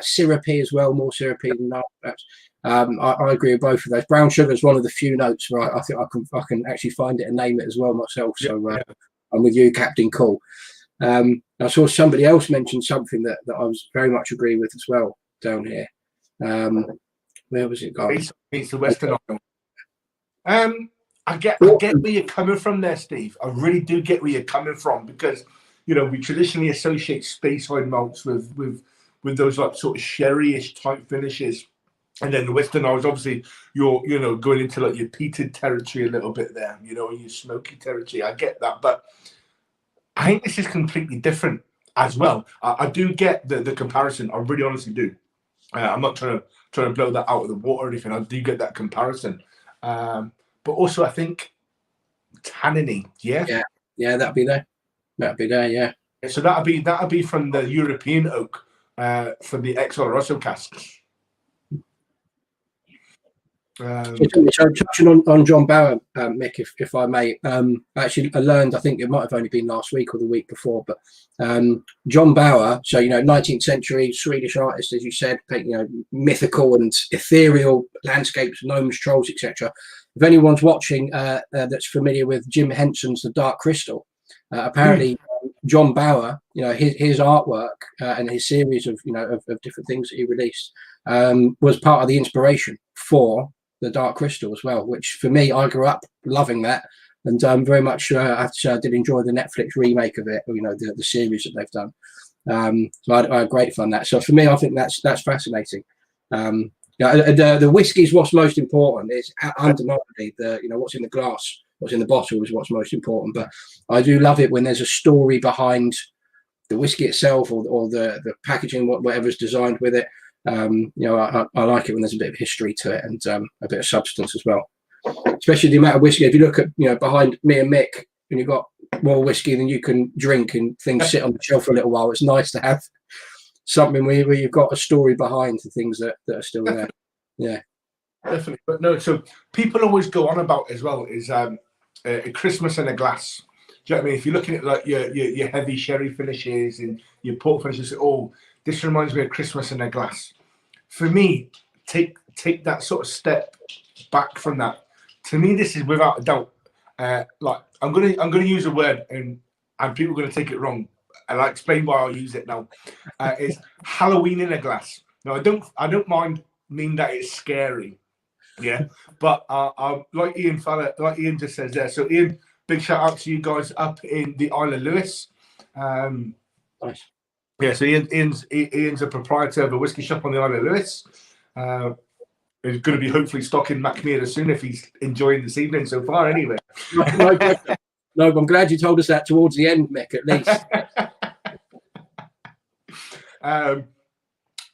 syrupy as well, more syrupy than that. I agree with both of those. Brown sugar is one of the few notes where I think I can actually find it and name it as well myself. So I'm with you, Captain Cool. I saw somebody else mention something that I was very much agree with as well down here. Where was it gone? It's the Western Isle. I get where you're coming from there, Steve. I really do get where you're coming from, because we traditionally associate Speyside malts with those like sort of sherry-ish type finishes, and then the Western Isles, obviously, you're going into like your peated territory a little bit there, and your smoky territory. I get that, but I think this is completely different as well. I do get the comparison. I really honestly do. I'm not trying to blow that out of the water or anything. I do get that comparison. But also, I think tanniny. Yeah, that'd be there. Yeah. So that'd be from the European oak, from the ex Oloroso casks. So touching on John Bauer, Mick, if I may, actually I learned, I think it might have only been last week or the week before, but John Bauer, so 19th century Swedish artist, as you said, mythical and ethereal landscapes, gnomes, trolls, etc. If anyone's watching that's familiar with Jim Henson's The Dark Crystal, apparently John Bauer, his artwork and his series of different things that he released was part of the inspiration for The Dark Crystal as well, which for me, I grew up loving that, and very much I did enjoy the Netflix remake of it, the series that they've done. So I had great fun that. So for me, I think that's fascinating. The whiskey is what's most important. It's undeniably what's in the glass, what's in the bottle is what's most important. But I do love it when there's a story behind the whiskey itself or the packaging, whatever's designed with it. I like it when there's a bit of history to it and a bit of substance as well. Especially the amount of whiskey. If you look at behind me and Mick, and you've got more whiskey than you can drink, and things sit on the shelf for a little while, it's nice to have something where you've got a story behind the things that are still there. Yeah, definitely. But no, so people always go on about as well is a Christmas in a glass. Do you know what I mean? If you're looking at like your heavy sherry finishes and your port finishes, this reminds me of Christmas in a glass. For me, take that sort of step back from that. To me, this is without a doubt. Like I'm gonna use a word and people are gonna take it wrong, and I'll explain why I'll use it now. It's Halloween in a glass. Now I don't mean that it's scary. Yeah, but like Ian just says there. So Ian, big shout out to you guys up in the Isle of Lewis. Nice. Yeah, so Ian's a proprietor of a whiskey shop on the Isle of Lewis. He's going to be hopefully stocking Mackmyra soon if he's enjoying this evening so far. Anyway, no, I'm glad you told us that towards the end, Mick. At least.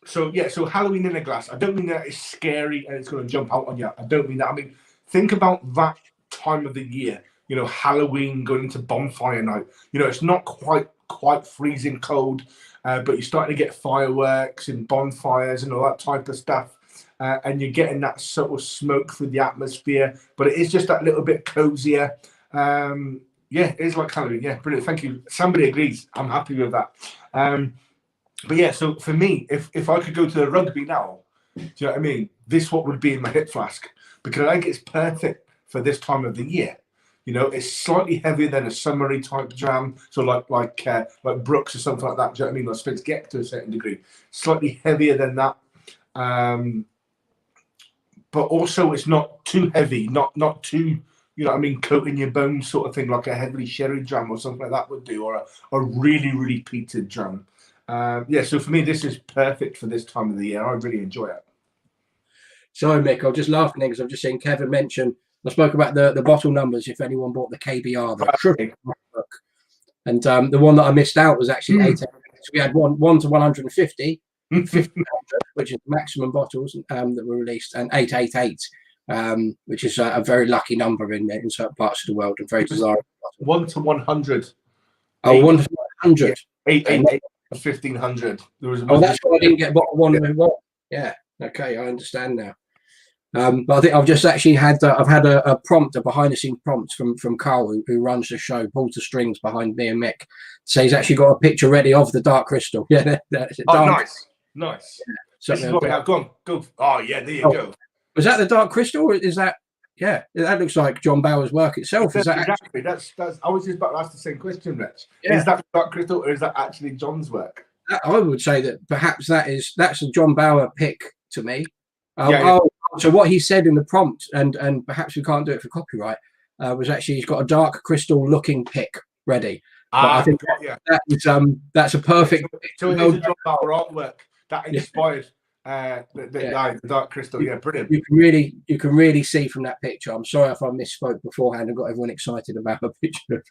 So Halloween in a glass. I don't mean that it's scary and it's going to jump out on you. I don't mean that. I mean, think about that time of the year. You know, Halloween going into bonfire night. You know, it's not quite freezing cold, but you're starting to get fireworks and bonfires and all that type of stuff. And you're getting that sort of smoke through the atmosphere, but it is just that little bit cozier. Yeah, it is like Halloween. Yeah, brilliant. Thank you. Somebody agrees. I'm happy with that. But yeah, so for me, if I could go to the rugby now, do you know what I mean? This what would be in my hip flask, because I think it's perfect for this time of the year. You know, it's slightly heavier than a summery type dram, so like Brooks or something like that. Do you know what I mean? Or Spitz Get to a certain degree, slightly heavier than that. But also it's not too heavy, not too, you know what I mean, coating your bones sort of thing, like a heavily sherry dram or something like that would do, or a really, really peated dram. Yeah, so for me, this is perfect for this time of the year. I really enjoy it. Sorry, Mick, I'm just laughing because I've just seen Kevin mention, I spoke about the bottle numbers, if anyone bought the KBR, and the one that I missed out was actually 8. So we had one to 150, 1500, which is the maximum bottles that were released, and 888, which is a very lucky number in certain parts of the world and very desirable. 1 to 100. Oh, 1 to 100. 888, 1500. There was. Oh, that's why I didn't get bottle 1 1. Yeah. Okay, I understand now. But I think I've just actually had I've had a prompt, a behind the scenes prompt from Carl, who runs the show, pulls the strings behind me and Mick. So he's actually got a picture ready of the Dark Crystal. Yeah, nice. Yeah. So this is what we have. Go. Oh yeah, there you go. Was that the Dark Crystal, or is that? Yeah, that looks like John Bauer's work itself. Is that exactly? That's. I was just about to ask the same question, Rich. Yeah. Is that Dark Crystal, or is that actually John's work? I would say that perhaps that's a John Bauer pick to me. So what he said in the prompt, and perhaps we can't do it for copyright, was actually he's got a Dark Crystal looking pick ready. I think that's a perfect. So it is a John Bauer artwork that inspired the Dark Crystal. Yeah, brilliant. You can really see from that picture. I'm sorry if I misspoke beforehand and got everyone excited about a picture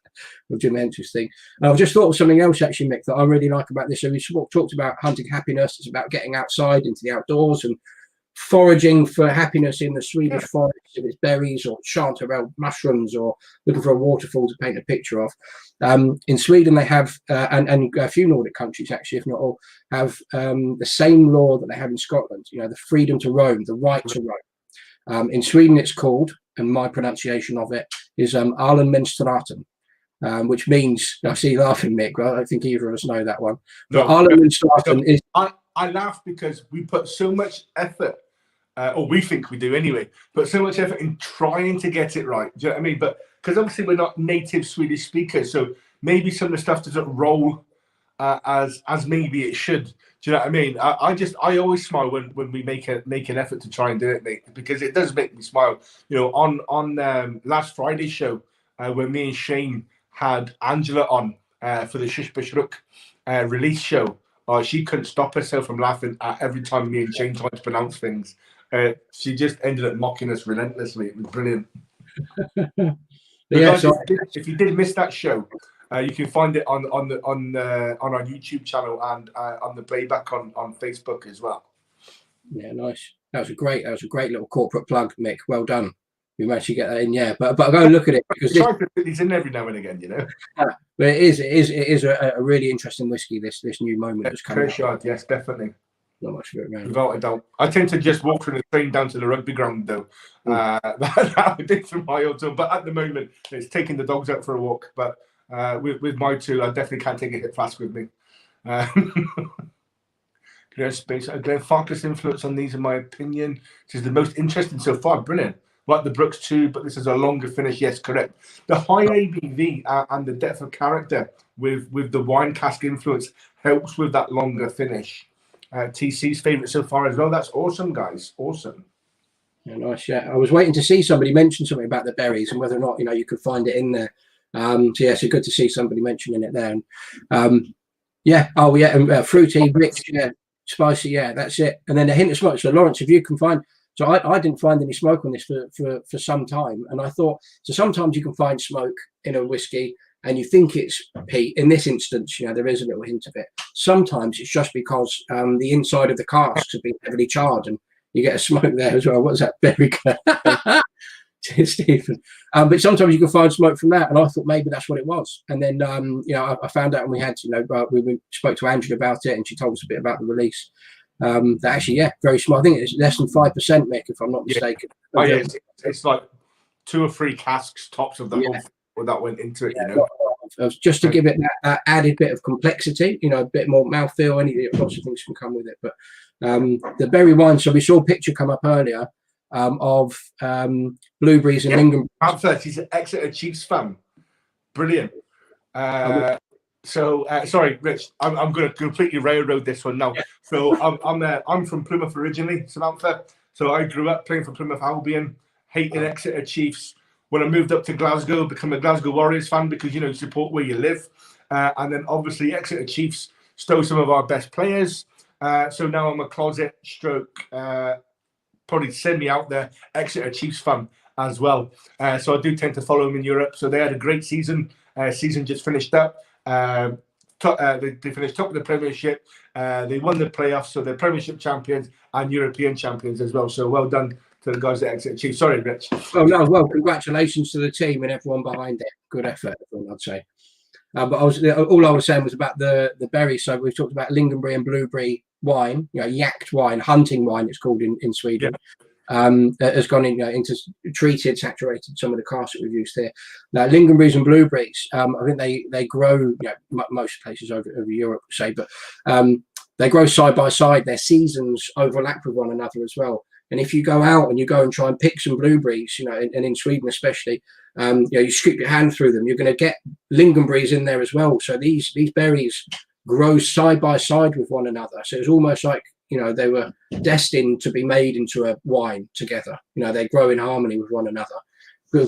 of Jim Hench's thing. I've just thought of something else actually, Mick, that I really like about this. So we talked about hunting happiness. It's about getting outside into the outdoors and foraging for happiness in the Swedish forest, if it's berries or chanterelle mushrooms, or looking for a waterfall to paint a picture of. In Sweden, they have, and a few Nordic countries actually, if not all, have the same law that they have in Scotland. You know, the freedom to roam, the right to roam. In Sweden, it's called, and my pronunciation of it is Allemansrätten, which means, I see you laughing, Mick. I don't think either of us know that one. But Allemansrätten is. I laugh because we put so much effort, or we think we do anyway, put so much effort in trying to get it right. Do you know what I mean? But because obviously we're not native Swedish speakers, so maybe some of the stuff doesn't roll as maybe it should. Do you know what I mean? I always smile when we make an effort to try and do it, mate, because it does make me smile. You know, on last Friday's show, when me and Shane had Angela on for the Shushbashrook release show. She couldn't stop herself from laughing at every time me and Shane tried to pronounce things. She just ended up mocking us relentlessly. It was brilliant. Yeah, if you did miss that show, you can find it on our YouTube channel and on the playback on Facebook as well. Yeah, nice. That was a great little corporate plug, Mick. Well done. We managed to get that in, yeah. But go and look at it, because try to put these in every now and again, you know. But it is a really interesting whiskey. This new moment that's coming. Shard, yes, definitely. Not much of it around. Without a doubt. I tend to just walk from the train down to the rugby ground, though. That I did for my old time. But at the moment, it's taking the dogs out for a walk. But with my two, I definitely can't take a hit fast with me. Glenfarclas influence on these, in my opinion, this is the most interesting so far. Brilliant. Like the Brooks too, but this is a longer finish. Yes, correct. The high ABV and the depth of character with the wine cask influence helps with that longer finish. TC's favorite so far as well. That's awesome, guys. Awesome. Yeah, nice. Yeah, I was waiting to see somebody mention something about the berries and whether or not you could find it in there. So yeah, so good to see somebody mentioning it there. And, yeah. Oh yeah, and fruity, rich, yeah, spicy. Yeah, that's it. And then a hint of smoke. So Lawrence, if you can find. So I didn't find any smoke on this for some time, and I thought so. Sometimes you can find smoke in a whiskey, and you think it's peat. In this instance, there is a little hint of it. Sometimes it's just because the inside of the casks have been heavily charred, and you get a smoke there as well. What's that? Very good. Stephen. But sometimes you can find smoke from that, and I thought maybe that's what it was. And then I found out, and we had we spoke to Angela about it, and she told us a bit about the release. That actually, yeah, very small. I think it's less than 5%, Mick, if I'm not mistaken. Oh yeah, it's like 2 or 3 casks tops of the whole thing that went into it. Just to give it that added bit of complexity, a bit more mouthfeel. Lots of things can come with it. But the berry wine. So we saw a picture come up earlier of blueberries and lingonberries. He's an Exeter Chiefs fan. Brilliant. Sorry, Rich. I'm going to completely railroad this one now. Yeah. So I'm from Plymouth originally, Samantha. So I grew up playing for Plymouth Albion, hating Exeter Chiefs. When I moved up to Glasgow, become a Glasgow Warriors fan because you support where you live, and then obviously Exeter Chiefs stole some of our best players. So now I'm a closet stroke, probably semi out there Exeter Chiefs fan as well. So I do tend to follow them in Europe. So they had a great season. Season just finished up. They finished top of the Premiership. They won the playoffs, so they're Premiership champions and European champions as well. So well done to the guys at Exeter Chiefs. Sorry, Rich. Oh no, well, congratulations to the team and everyone behind it. Good effort, I'd say. But all I was saying was about the berries. So we've talked about lingonberry and blueberry wine, yacked wine, hunting wine. It's called in Sweden. Yeah. Has gone into treated, saturated some of the casks that we've used here. Now, lingonberries and blueberries, I think they grow, most places over Europe, say, but they grow side by side. Their seasons overlap with one another as well. And if you go out and you go and try and pick some blueberries, and in Sweden especially, you scoop your hand through them, you're going to get lingonberries in there as well. So these berries grow side by side with one another. So it's almost like they were destined to be made into a wine together. They grow in harmony with one another.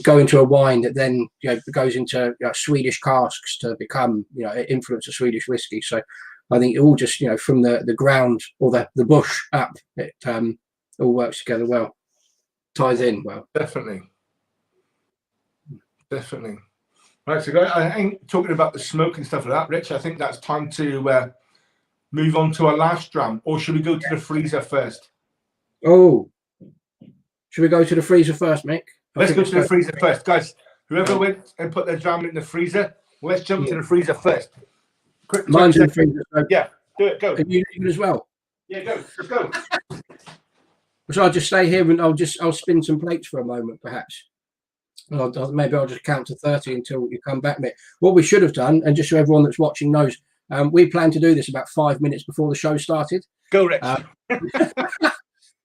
Go into a wine that then goes into Swedish casks to become influence of Swedish whiskey. So I think it all just from the ground or the bush up, it all works together well, ties in well. Definitely. Right, so guys, I ain't talking about the smoke and stuff like that, Rich. I think that's time to move on to our last dram, or should we go to the freezer first? Oh, should we go to the freezer first, Mick? Let's go to the freezer first, guys. Whoever went and put their dram in the freezer, let's jump to the freezer first. Quick, mine's in the freezer. So yeah, do it. Go. Are you as well? Yeah, go. Let's go. So I'll just stay here and I'll spin some plates for a moment, perhaps. Maybe I'll just count to 30 until you come back, Mick. What we should have done, and just so everyone that's watching knows, we planned to do this about 5 minutes before the show started. Go, Rick.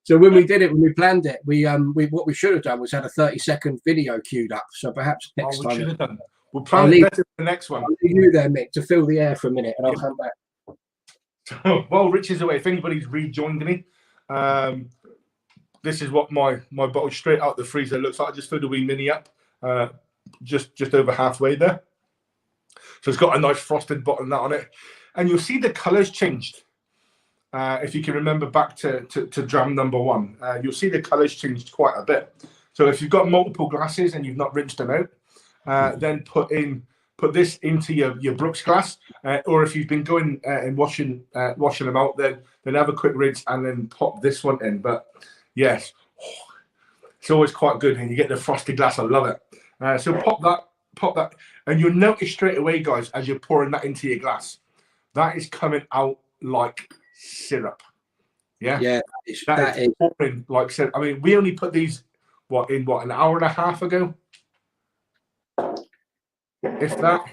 So when we did it, when we planned it, we what we should have done was had a 30-second video queued up. So perhaps next time. Should have done. We'll plan better for the next one. I'll leave you there, Mick, to fill the air for a minute, and I'll come back. So, while Rich is away, if anybody's rejoined me, this is what my bottle straight out the freezer looks like. I just filled a wee mini up, just over halfway there. So it's got a nice frosted bottom on it, and you'll see the colours changed. If you can remember back to dram number 1, you'll see the colours changed quite a bit. So if you've got multiple glasses and you've not rinsed them out, then put this into your Brooks glass, or if you've been going and washing them out, then have a quick rinse and then pop this one in. But yes, it's always quite good, and you get the frosted glass. I love it. So pop that, and you'll notice straight away, guys, as you're pouring that into your glass, that is coming out like syrup. Yeah, that is pouring like syrup. I mean, we only put these an hour and a half ago, if that.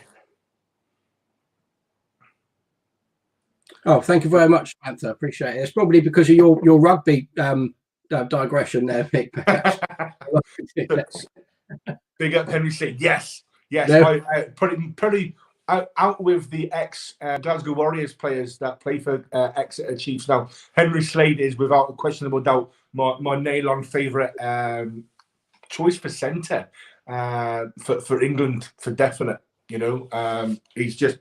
Oh, thank you very much, Samantha. Appreciate it. It's probably because of your rugby digression there, Mick. Big up Henry C. Yes. No. I pretty out with the ex Glasgow Warriors players that play for Exeter Chiefs now. Henry Slade is without a questionable doubt my nail-on favourite choice for centre for England for definite. You know, he's just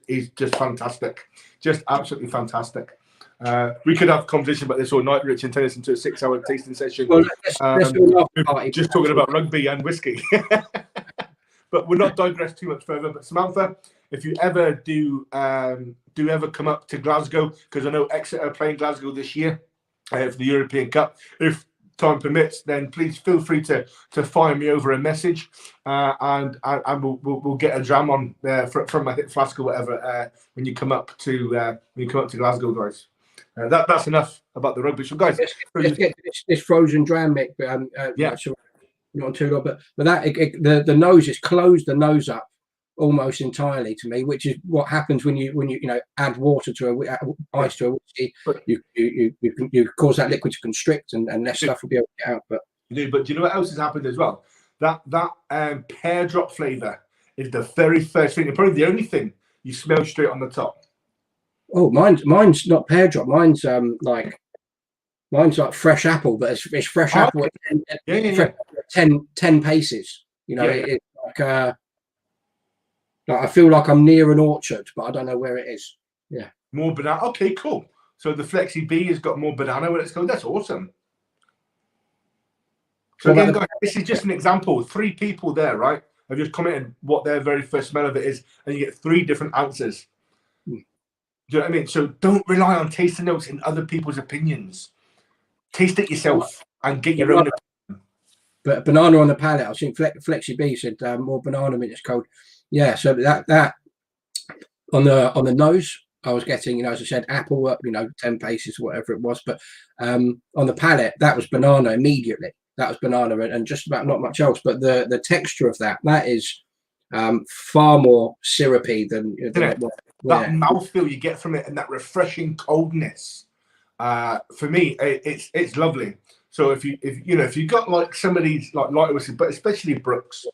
fantastic, just absolutely fantastic. We could have a conversation about this all night, Rich, and turn this into a 6-hour tasting session. Well, let's just talking about rugby and whiskey. But we'll not digress too much further. But Samantha, if you ever do ever come up to Glasgow, because I know Exeter are playing Glasgow this year for the European Cup, if time permits, then please feel free to fire me over a message, and we'll get a dram on from my hip flask or whatever when you come up to Glasgow, guys. That's enough about the rugby. So, guys, let's get this frozen dram, Mick. Yeah. Not too long, but that the nose is closed the nose up almost entirely to me, which is what happens when you add water to ice to a whiskey. You cause that liquid to constrict and less stuff will be able to get out. But do you know what else has happened as well? That pear drop flavour is the very first thing, and probably the only thing you smell straight on the top. Oh, mine's not pear drop. Mine's like fresh apple, but it's fresh apple at 10 paces. You know, it's like I feel like I'm near an orchard, but I don't know where it is. Yeah. More banana. Okay, cool. So the Flexi B has got more banana when it's going. That's awesome. So again, guys, this is just an example. 3 people there, right, have just commented what their very first smell of it is, and you get 3 different answers. Do you know what I mean? So don't rely on tasting notes and other people's opinions. Taste it yourself and get your own opinion. But banana on the palate, I think Flexi B said more banana mint is cold. Yeah, so that on the nose, I was getting, as I said, apple, 10 paces or whatever it was. But on the palate, that was banana immediately. That was banana and just about not much else. But the texture of that is far more syrupy than that mouthfeel you get from it, and that refreshing coldness. For me, it's lovely. So if you got like some of these like lighter whiskey, but especially Brooks,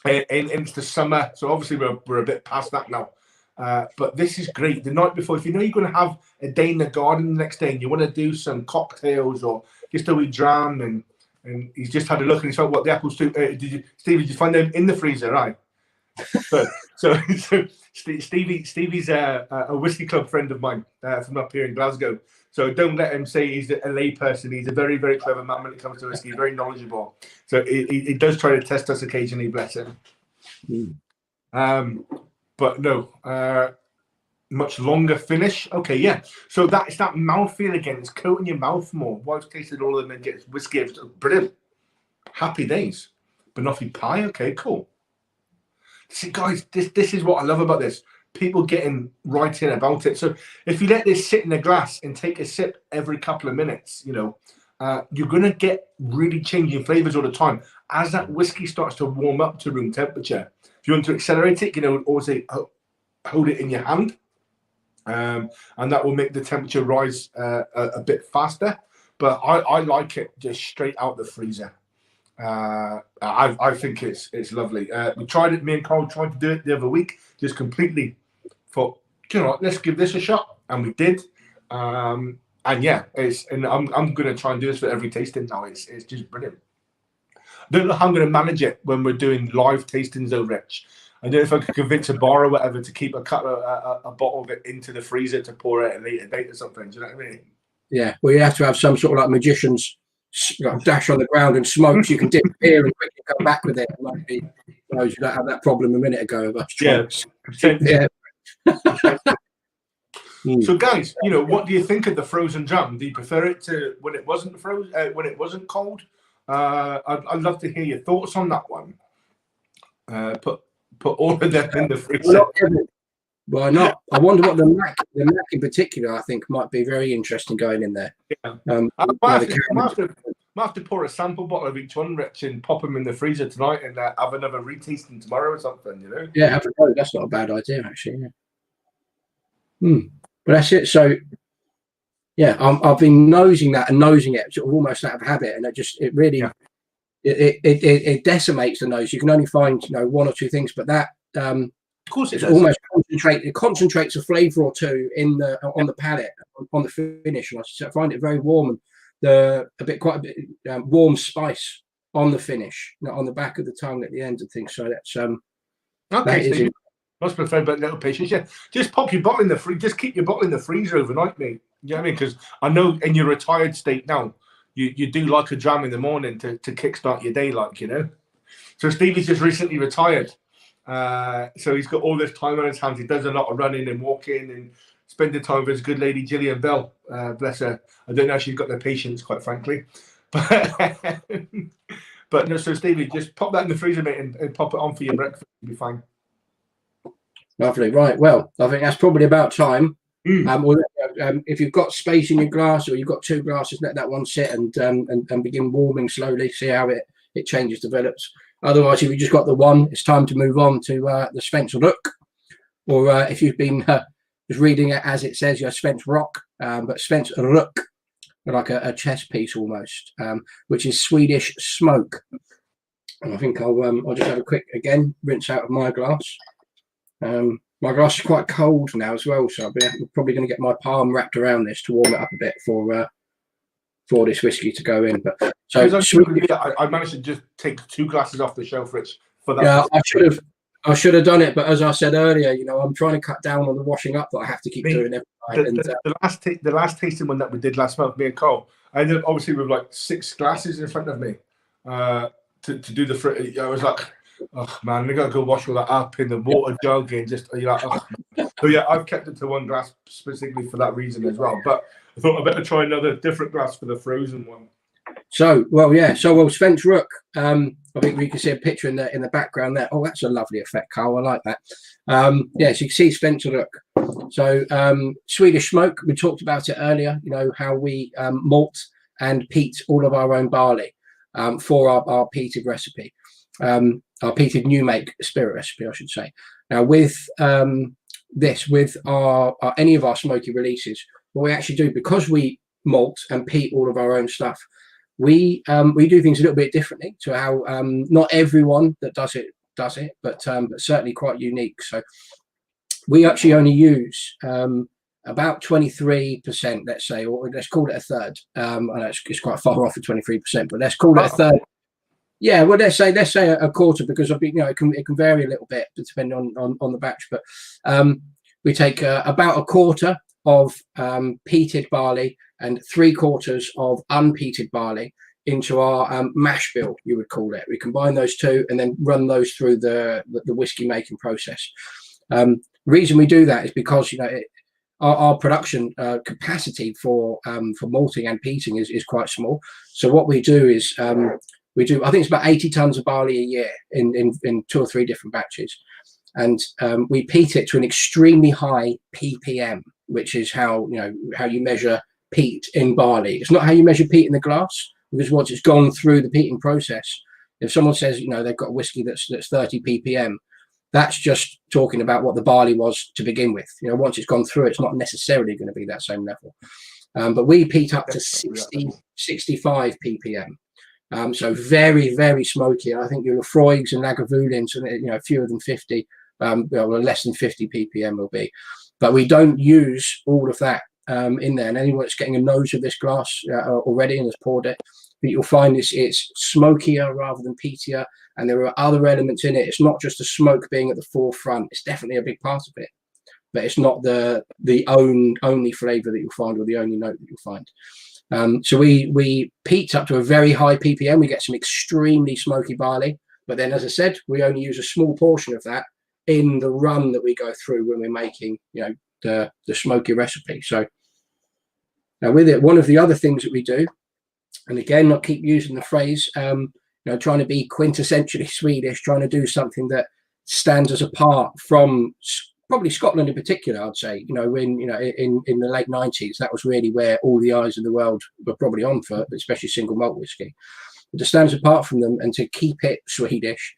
and it's the summer, so obviously we're a bit past that now. But this is great. The night before, if you know you're going to have a day in the garden the next day, and you want to do some cocktails or just a wee dram, and he's just had a look and he's like, "What the apples too?" Did you find them in the freezer, right? So Stevie's a whiskey club friend of mine from up here in Glasgow. So don't let him say he's a lay person. He's a very, very clever man when it comes to whiskey, very knowledgeable. So he does try to test us occasionally, bless him. But no, much longer finish. Okay, yeah. So it's that mouthfeel again. It's coating your mouth more. Whilst tasted all of them and gets whiskey. Brilliant. Happy days. Banoffee pie. Okay, cool. See, guys, this is what I love about this. People getting right in about it. So if you let this sit in a glass and take a sip every couple of minutes, you're going to get really changing flavors all the time. As that whiskey starts to warm up to room temperature, if you want to accelerate it, always hold it in your hand. And that will make the temperature rise a bit faster. But I like it just straight out the freezer. I think it's lovely. We tried it. Me and Carl tried to do it the other week. Just completely thought, let's give this a shot, and we did. And yeah, I'm going to try and do this for every tasting now. It's just brilliant. I don't know how I'm going to manage it when we're doing live tastings, though, Rich. I don't know if I could convince a bar or whatever to keep a bottle of it into the freezer to pour it at a later date or something. Do you know what I mean? Yeah. Well, you have to have some sort of like magician's dash on the ground and smoke, so you can disappear and quickly come back with it. It might be, you don't have that problem a minute ago of us trying. Yeah. So, guys, what do you think of the frozen dram? Do you prefer it to when it wasn't frozen, when it wasn't cold? I'd love to hear your thoughts on that one. Put all of them in the freezer. Why not? I wonder what the Mac in particular, I think, might be very interesting going in there. Yeah. I might have to pour a sample bottle of each one, Rich, and pop them in the freezer tonight and have another retasting tomorrow or something, Yeah, that's not a bad idea, actually. Yeah. But that's it. So, yeah, I've been nosing it, sort of almost out of habit, and it really it decimates the nose. You can only find 1 or 2 things, but that Of course it It's does. almost concentrate. It concentrates a flavour or two in the on the palate, on the finish, and I find it very warm and quite a bit warm spice on the finish, on the back of the tongue at the end and things. So that's okay. that So is you must prefer a little patience. Yeah, just pop your bottle in the freezer. Just keep your bottle in the freezer overnight, mate. You know what I mean? Because I know in your retired state now, you do like a dram in the morning to kickstart your day, like, you know. So Stevie's just recently retired. So he's got all this time on his hands. He does a lot of running and walking and spending time with his good lady Gillian Bell. Bless her. I don't know if she's got the patience, quite frankly. But no, so Stevie, just pop that in the freezer, mate, and pop it on for your breakfast. You'll be fine. lovely. Right. Well, I think that's probably about time. If you've got space in your glass, or you've got 2 glasses, let that one sit and begin warming slowly. See how it changes, develops. Otherwise, if you just got the one, it's time to move on to the Svensk Rock, or if you've been just reading it as it says, you're Svensk Rock, but Svensk Rock, like a chess piece almost, which is Swedish smoke. And I think I'll just have a quick rinse out of my glass. My glass is quite cold now as well, so I'm probably going to get my palm wrapped around this to warm it up a bit for this whiskey to go in. But so I managed to just take 2 glasses off the shelf, Rich. For that. Yeah, I should have done it, but as I said earlier, I'm trying to cut down on the washing up that I have to keep doing every night. The last tasting one that we did last month, me and Carl, I ended up obviously with like 6 glasses in front of me to do the fruit. I was like, oh man, I gotta go wash all that up in the water jug and just oh. So yeah, I've kept it to 1 glass specifically for that reason as well. But I thought I better try another different glass for the frozen one. So Svensk Rock. I think we can see a picture in the background there. Oh, that's a lovely effect, Carl. I like that. So you can see Svensk Rock. So Swedish smoke. We talked about it earlier. How we malt and peat all of our own barley for our peated recipe, our peated new make spirit recipe, I should say. Now with with our any of our smoky releases, what we actually do, because we malt and peat all of our own stuff, we do things a little bit differently to how not everyone that does it, but certainly quite unique. So we actually only use about 23%, let's say, or let's call it a third. I know it's quite far off of 23%, but let's call it a third. Yeah, well, let's say a quarter, because it can vary a little bit depending on the batch. But we take about a quarter of peated barley and 3/4 of unpeated barley into our mash bill, you would call it. We combine those 2 and then run those through the whiskey making process. Reason we do that is because our production capacity for malting and peating is quite small. So what we do is I think it's about 80 tons of barley a year in 2 or 3 different batches, and we peat it to an extremely high ppm, which is how you measure peat in barley. It's not how you measure peat in the glass, because once it's gone through the peating process, if someone says they've got a whiskey that's 30 ppm, that's just talking about what the barley was to begin with. Once it's gone through, it's not necessarily going to be that same level. But we peat up to 65 ppm. So very, very smoky. I think your Lafroigs and Lagavulins, and fewer than 50, less than 50 ppm will be. But we don't use all of that in there. And anyone that's getting a nose of this glass already and has poured it, you'll find it's smokier rather than peatier, and there are other elements in it. It's not just the smoke being at the forefront. It's definitely a big part of it, but it's not the only flavour that you'll find, or the only note that you'll find. So we peat up to a very high ppm. We get some extremely smoky barley, but then, as I said, we only use a small portion of that in the run that we go through when we're making the smoky recipe. So now with it, one of the other things that we do, and again, not keep using the phrase, trying to be quintessentially Swedish, trying to do something that stands us apart from probably Scotland in particular, I'd say. In the late 90s, that was really where all the eyes of the world were probably on for, especially single malt whiskey. But to stand us apart from them and to keep it Swedish,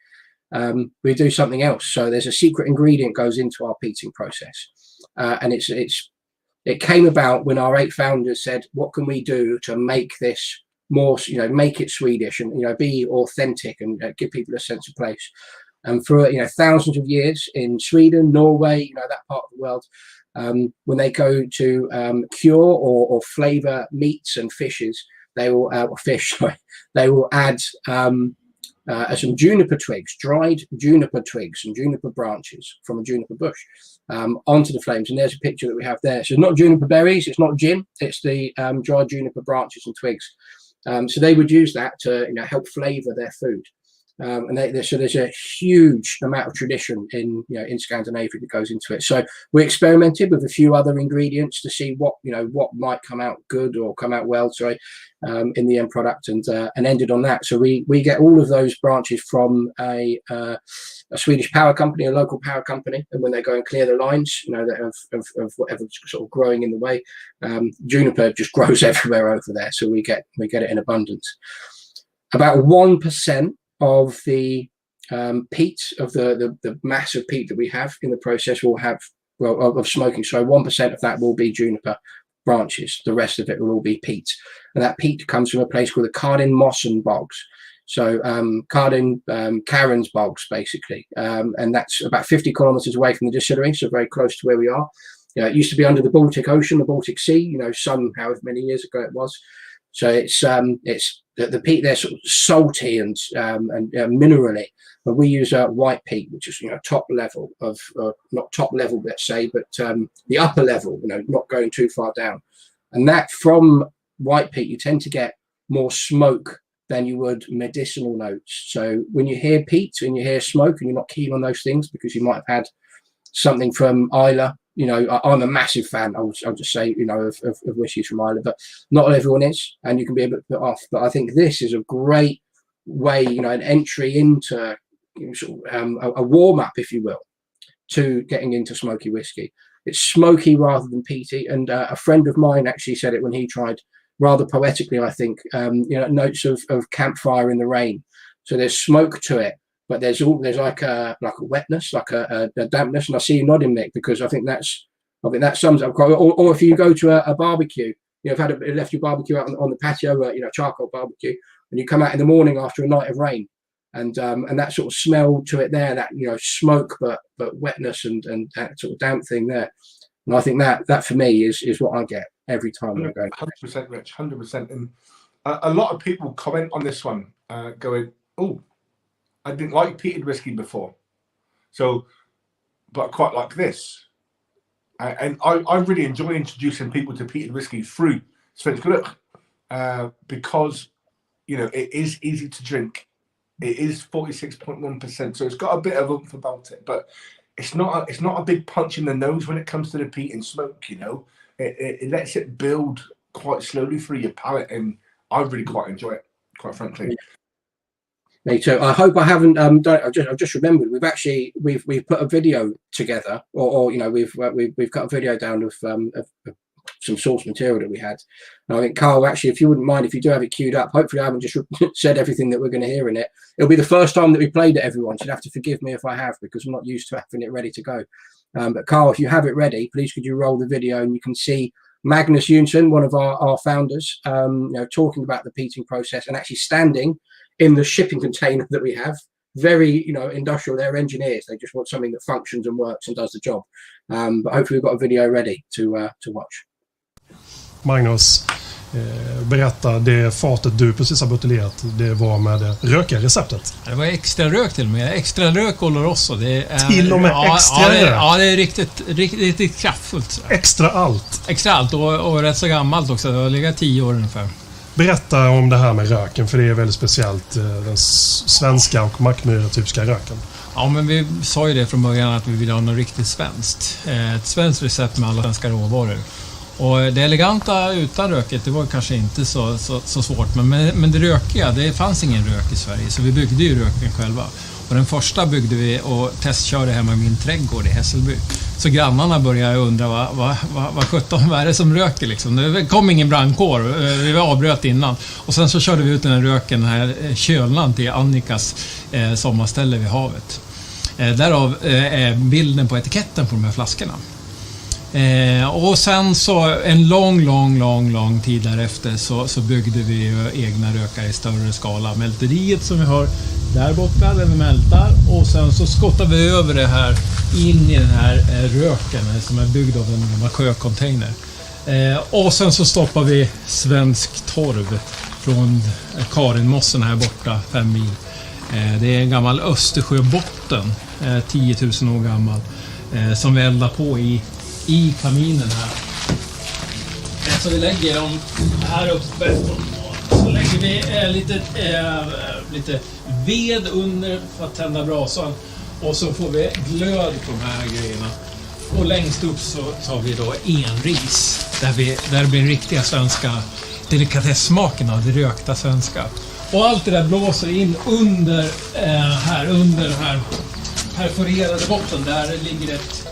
we do something else. So there's a secret ingredient goes into our peating process, and it came about when our 8 founders said, what can we do to make this more, make it Swedish and be authentic and give people a sense of place. And for thousands of years in Sweden, Norway, that part of the world, when they go to cure or flavor meats and fishes, they will they will add some juniper twigs, dried juniper twigs and juniper branches from a juniper bush onto the flames. And there's a picture that we have there. So it's not juniper berries, it's not gin, it's the dried juniper branches and twigs. So they would use that to help flavor their food. So there's a huge amount of tradition in Scandinavia that goes into it. So we experimented with a few other ingredients to see what might come out good or come out well, in the end product, and ended on that. So we get all of those branches from a Swedish power company, a local power company, and when they go and clear the lines, of whatever's sort of growing in the way, juniper just grows everywhere over there. So we get it in abundance. About 1% of the peat, of the mass of peat that we have in the process will have, of smoking. So 1% of that will be juniper branches. The rest of it will all be peat. And that peat comes from a place called the Cardin Mossen bogs. So Karen's bogs, basically. And that's about 50 kilometers away from the distillery, so very close to where we are. It used to be under the Baltic Ocean, the Baltic Sea, some however many years ago it was. So it's the peat there sort of salty and minerally, but we use white peat, which is top level of not top level, let's say, but the upper level, not going too far down. And that from white peat, you tend to get more smoke than you would medicinal notes. So when you hear peat and you hear smoke and you're not keen on those things because you might have had something from Islay. I'm a massive fan, I'll just say, of whiskies from Ireland, but not everyone is, and you can be a bit put off. But I think this is a great way, an entry into a warm-up, if you will, to getting into smoky whiskey. It's smoky rather than peaty, and a friend of mine actually said it when he tried, rather poetically, I think, notes of campfire in the rain. So there's smoke to it, but there's like a wetness, like a dampness. And I see you nodding, Mick, because I think that sums up quite. Or if you go to a barbecue, you've left your barbecue out on the patio, charcoal barbecue, and you come out in the morning after a night of rain, and that sort of smell to it there, that smoke, but wetness and that sort of damp thing there. And I think that for me is what I get every time I go. 100%, Rich, 100%. And a lot of people comment on this one, going, "Oh, I didn't like peated whiskey before, but I quite like this." And I really enjoy introducing people to peated whiskey through Svensk Glögg, because it is easy to drink. It is 46.1%, so it's got a bit of oomph about it, but it's not a big punch in the nose when it comes to the peat and smoke. It lets it build quite slowly through your palate, and I really quite enjoy it, quite frankly. So I hope I haven't done it. I've just remembered we've put a video together, or we've cut a video down of some source material that we had. And I think, Carl, actually, if you wouldn't mind, if you do have it queued up, hopefully I haven't just said everything that we're going to hear in it. It'll be the first time that we played it, everyone. So you'll have to forgive me if I have, because I'm not used to having it ready to go. But Carl, if you have it ready, please could you roll the video, and you can see Magnus Jonsson, one of our founders, talking about the peating process, and actually standing in the shipping container that we have. Very, industrial. They're engineers. They just want something that functions and works and does the job. But hopefully we've got a video ready to watch. Magnus, berätta, det fatet du precis har buteljerat, det var med det rökiga receptet. Det var extra rök till och med. Extra rök Oloroso. Det är, till och med extra rök? Ja, det är riktigt kraftfullt. Extra allt? Extra allt och rätt så gammalt också. Det har legat 10 år ungefär. Berätta om det här med röken, för det är väldigt speciellt, den svenska och Mackmyra typiska röken. Ja, men vi sa ju det från början att vi vill ha något riktigt svenskt. Ett svenskt recept med alla svenska råvaror. Och det eleganta utan röket, det var kanske inte så svårt. Men det rökiga, det fanns ingen rök i Sverige, så vi byggde ju röken själva. Och den första byggde vi och testkörde hemma i min trädgård i Hässelby. Så grannarna började undra vad 17 är det som röker liksom. Det kom ingen brandkår, vi avbröt innan. Och sen så körde vi ut den här röken, den här kölnan till Annikas sommarställe vid havet. Därav är bilden på etiketten på de här flaskorna. Och sen så en lång tid därefter så byggde vi egna rökare i större skala. Mälteriet som vi har, där borta där vi mältar, och sen så skottar vi över det här in i den här röken som är byggd av en gammal sjöcontainer. Och sen så stoppar vi svensk torv från Karinmossen här borta 5 mil. Det är en gammal Östersjöbotten, 10 000 år gammal, som vi eldar på i kaminen här. Så vi lägger dem här uppe, så lägger vi lite ved under för att tända brasan, och så får vi glöd på de här grejerna. Och längst upp så har vi då enris, där det blir riktiga svenska delikatessmaken av det rökta svenska. Och allt det där blåser in under den här perforerade botten. Där ligger ett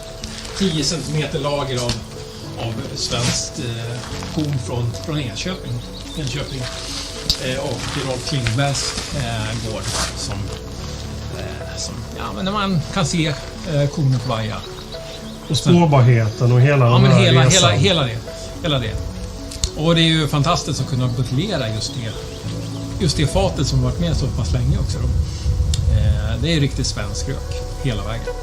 10 cm lager av svenskt korn från Enköping. Och Rolf Klingbergs gård som ja, men man kan se kornet vaja. Och spårbarheten och hela ja, den här resan. Hela det. Och det är ju fantastiskt att kunna buteljera just det fatet som varit med så pass länge också då. Det är riktigt svensk rök hela vägen.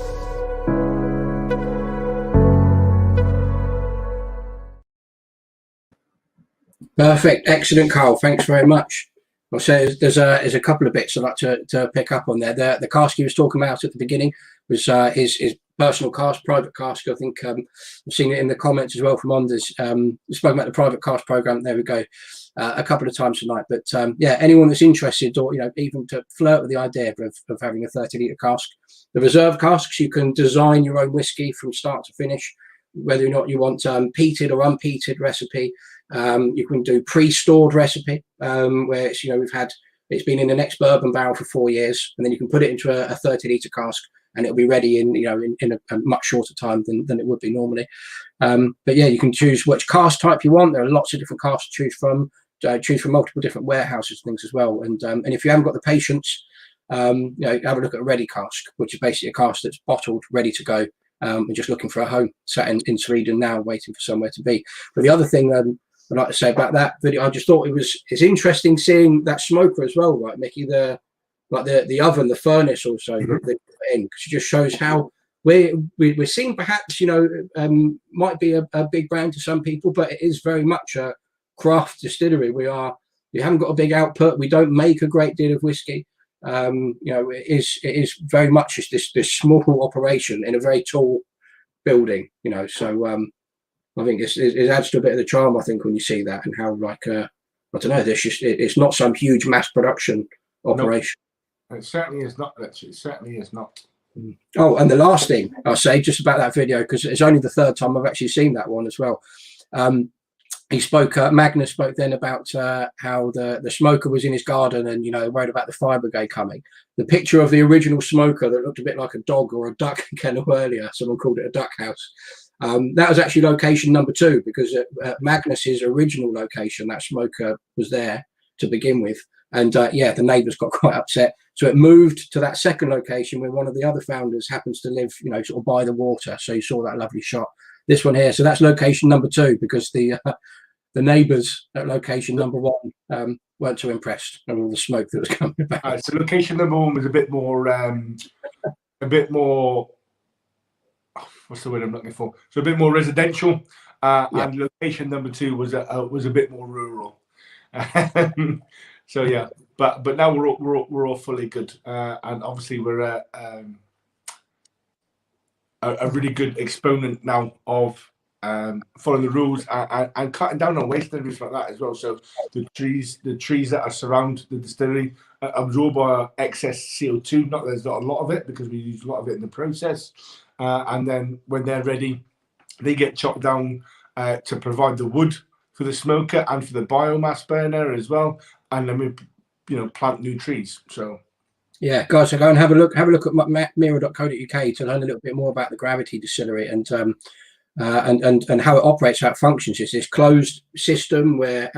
Perfect, excellent, Carl. Thanks very much. I'll say there's a couple of bits I'd like to pick up on there. The cask he was talking about at the beginning was his personal cask, private cask. I think I've seen it in the comments as well from Anders. We spoke about the private cask program. There we go, a couple of times tonight. But yeah, anyone that's interested, or even to flirt with the idea of having a 30-litre cask, the reserve casks, you can design your own whiskey from start to finish, whether or not you want peated or unpeated recipe. You can do pre-stored recipe, where it's been in an ex-bourbon barrel for 4 years, and then you can put it into a 30-litre cask, and it'll be ready in a much shorter time than it would be normally. But yeah, you can choose which cask type you want. There are lots of different casks to choose from. Choose from multiple different warehouses and things as well. And if you haven't got the patience, have a look at a ready cask, which is basically a cask that's bottled, ready to go, and just looking for a home. Sat in Sweden now, waiting for somewhere to be. But the other thing I'd like to say about that video, I just thought it's interesting seeing that smoker as well, right, Micky? The oven, the furnace also that they put in, because it just shows how we're seeing perhaps might be a big brand to some people, but it is very much a craft distillery. We haven't got a big output. We don't make a great deal of whiskey. It is very much just this small operation in a very tall building. So. I think it adds to a bit of the charm, I think, when you see that, and how I don't know, it's not some huge mass production operation. No, it certainly is not. It certainly is not. Oh, and the last thing I'll say just about that video, because it's only the 3rd time I've actually seen that one as well. Magnus spoke then about how the smoker was in his garden and, worried about the fire brigade coming. The picture of the original smoker that looked a bit like a dog or a duck kennel earlier, someone called it a duck house. That was actually location number 2, because at Magnus's original location, that smoker was there to begin with. And the neighbours got quite upset. So it moved to that second location where one of the other founders happens to live, sort of by the water. So you saw that lovely shot. This one here. So that's location number 2, because the neighbours at location number 1 weren't too impressed with all the smoke that was coming back. So location number 1 was a bit more, what's the word I'm looking for? So a bit more residential, and location number 2 was a bit more rural. So yeah, but now we're all fully good, and obviously we're a really good exponent now of following the rules and cutting down on waste and everything like that as well. So the trees that are surround the distillery absorb our excess CO2. There's not a lot of it, because we use a lot of it in the process. And then when they're ready, they get chopped down to provide the wood for the smoker and for the biomass burner as well. And then we, plant new trees. So yeah, guys, so go and have a look at mackmyra.co.uk to learn a little bit more about the Gravity Distillery and how it operates, how it functions. It's this closed system where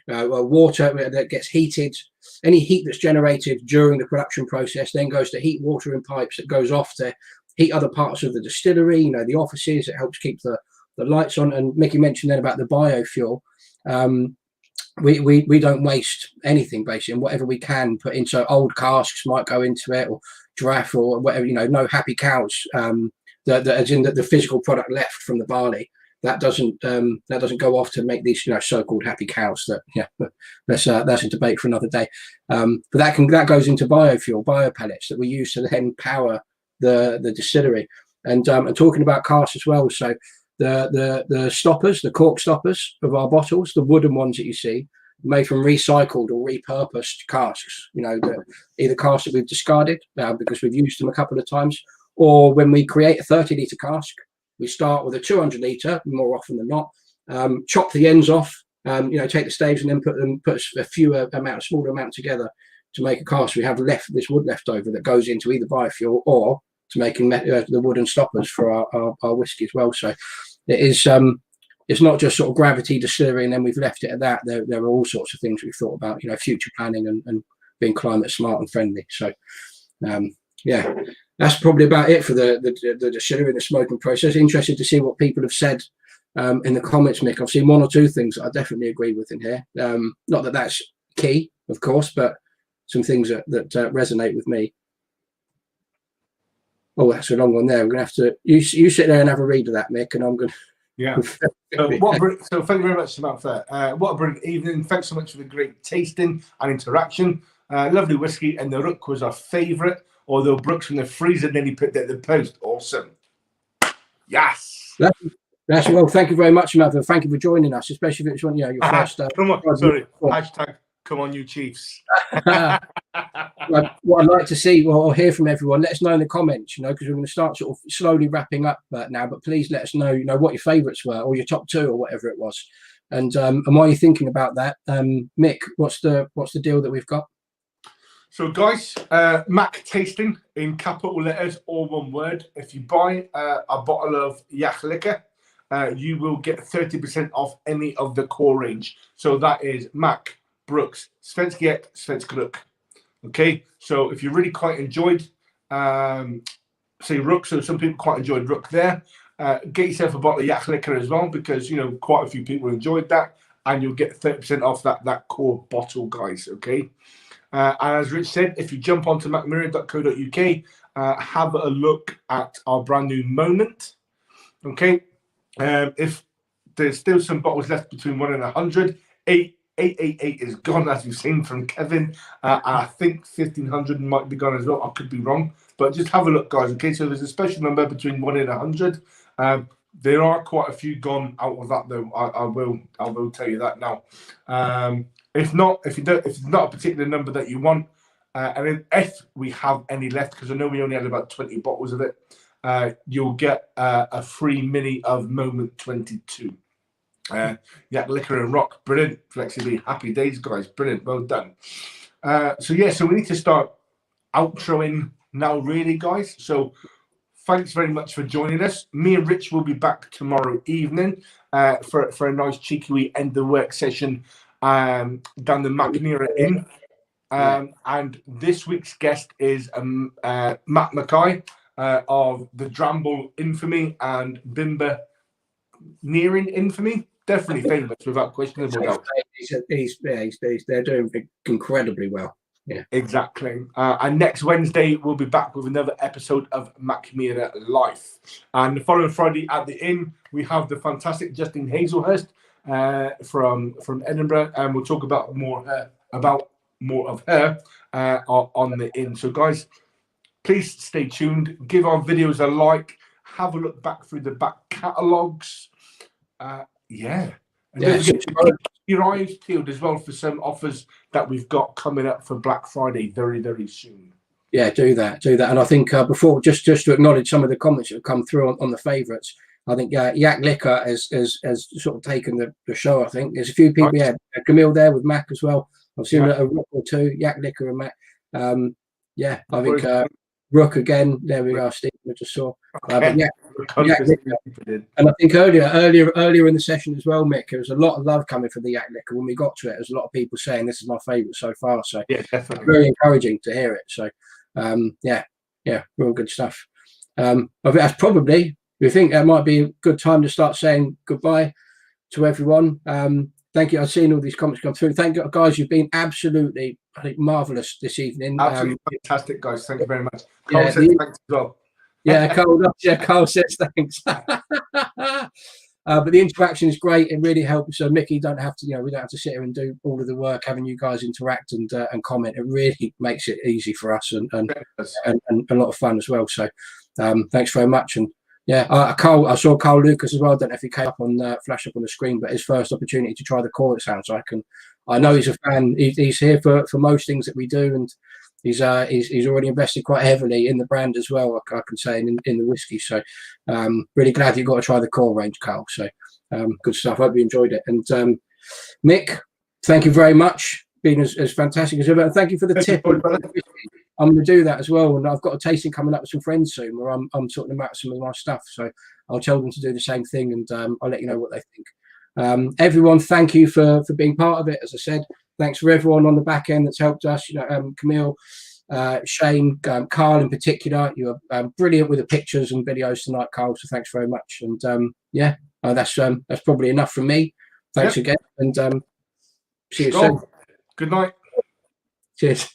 water that gets heated, any heat that's generated during the production process then goes to heat water in pipes that goes off to heat other parts of the distillery, the offices. It helps keep the lights on. And Micky mentioned then about the biofuel. we don't waste anything basically, and whatever we can put into old casks might go into it, or draft or whatever, no happy cows, that as in the physical product left from the barley, that doesn't go off to make these so-called happy cows. That's a debate for another day. But that goes into biofuel, biopellets that we use to then power the distillery. And talking about casks as well, so the stoppers, the cork stoppers of our bottles, the wooden ones that you see, made from recycled or repurposed casks, either casks that we've discarded because we've used them a couple of times, or when we create a 30-litre cask, we start with a 200-litre more often than not, chop the ends off, take the staves and then put a smaller amount together to make a cask. We have this wood left over that goes into either biofuel or to making the wooden stoppers for our whiskey as well. So it is it's not just sort of gravity distillery and then we've left it at that. There are all sorts of things we've thought about, future planning and being climate smart and friendly. So that's probably about it for the distillery and the smoking process. Interested to see what people have said in the comments, Mick. I've seen one or two things that I definitely agree with in here. Not that that's key, of course, but some things that resonate with me. Oh, that's a long one there. We're going to have to... You sit there and have a read of that, Mick, and I'm going to... Yeah. So thank you very much, Samantha. What a brilliant evening. Thanks so much for the great tasting and interaction. Lovely whiskey, and the Rook was our favourite, although Brooks from the freezer nearly put that in the post. Awesome. Yes. That's well. Thank you very much, Samantha. Thank you for joining us, especially if it's one, your first... come on, sorry. Hashtag come on, you Chiefs. What I'd like to see or hear from everyone, let us know in the comments, because we're going to start sort of slowly wrapping up now, but please let us know, what your favourites were, or your top two, or whatever it was. And while you're thinking about that, Mick, what's the deal that we've got? So guys, Mac tasting in capital letters, all one word. If you buy a bottle of Jaktlycka, you will get 30% off any of the core range. So that is Mac, Brooks, Svenska Ek, Svenska Rook. Okay, so if you really quite enjoyed, say Rook, so some people quite enjoyed Rook there, get yourself a bottle of Jaktlycka as well, because quite a few people enjoyed that, and you'll get 30% off that core bottle, guys. Okay, and as Rich said, if you jump onto mackmyra.co.uk, have a look at our brand new Moment. Okay, if there's still some bottles left between 1 and 100, 888 is gone, as you've seen from Kevin. I think 1500 might be gone as well. I could be wrong, but just have a look, guys. Okay, so there's a special number between 1 and 100. There are quite a few gone out of that, though. I will tell you that now. If it's not a particular number that you want, and then if we have any left, because I know we only had about 20 bottles of it, you'll get a free mini of Moment 22. Jaktlycka and Rock, brilliant. Flexibly, happy days, guys. Brilliant, well done. So we need to start outroing now, really, guys. So thanks very much for joining us. Me and Rich will be back tomorrow evening for a nice cheeky wee end the work session down the Mackmyra Inn. And this week's guest is Matt Micky of the Dramble infamy and Bimber Nearing infamy. Definitely famous without questionable doubt. They're doing incredibly well. Yeah, exactly. And next Wednesday we'll be back with another episode of Mackmyra Life. And the following Friday at the Inn we have the fantastic Justine Hazelhurst from Edinburgh, and we'll talk about more of her on the Inn. So guys, please stay tuned. Give our videos a like. Have a look back through the back catalogues. And don't forget to keep your eyes peeled as well for some offers that we've got coming up for Black Friday very, very soon. Yeah, do that. And I think before, just to acknowledge some of the comments that have come through on the favourites, I think Jaktlycka has sort of taken the show. I think there's a few people. Yeah, Camille there with Mac as well. I've seen a Rook or two, Jaktlycka and Mac. I think Rook again. There we are, Steve. I just saw. And I think earlier in the session as well, Mick, there was a lot of love coming from the Jaktlycka. When we got to it, there's a lot of people saying this is my favourite so far. So yeah, definitely very encouraging to hear it. So real good stuff. I think that's probably. We think that might be a good time to start saying goodbye to everyone. Thank you. I've seen all these comments come through. Thank you, guys. You've been absolutely, I think, marvelous this evening. Absolutely fantastic, guys. Thank you very much. Yeah, Carl says thanks as well. Yeah, Carl says thanks. But the interaction is great. It really helps. So Micky, don't have to, we don't have to sit here and do all of the work. Having you guys interact and comment, it really makes it easy for us and a lot of fun as well. So thanks very much. And yeah, Carl, I saw Carl Lucas as well. I don't know if he came up on flash up on the screen, but his first opportunity to try the core, it sounds like. And I know he's a fan. He's here for most things that we do, and he's already invested quite heavily in the brand as well, I can say, in the whiskey. So really glad you got to try the core range, Carl. So good stuff. Hope you enjoyed it. And Mick, thank you very much. Been as fantastic as ever. And thank you for the tip. I'm going to do that as well. And I've got a tasting coming up with some friends soon where I'm talking about some of my stuff. So I'll tell them to do the same thing, and I'll let you know what they think. Everyone, thank you for being part of it. As I said, thanks for everyone on the back end that's helped us. Camille, Shane, Carl in particular. You are brilliant with the pictures and videos tonight, Carl. So thanks very much. And that's probably enough from me. Thanks again, and see you soon. Good night. Cheers.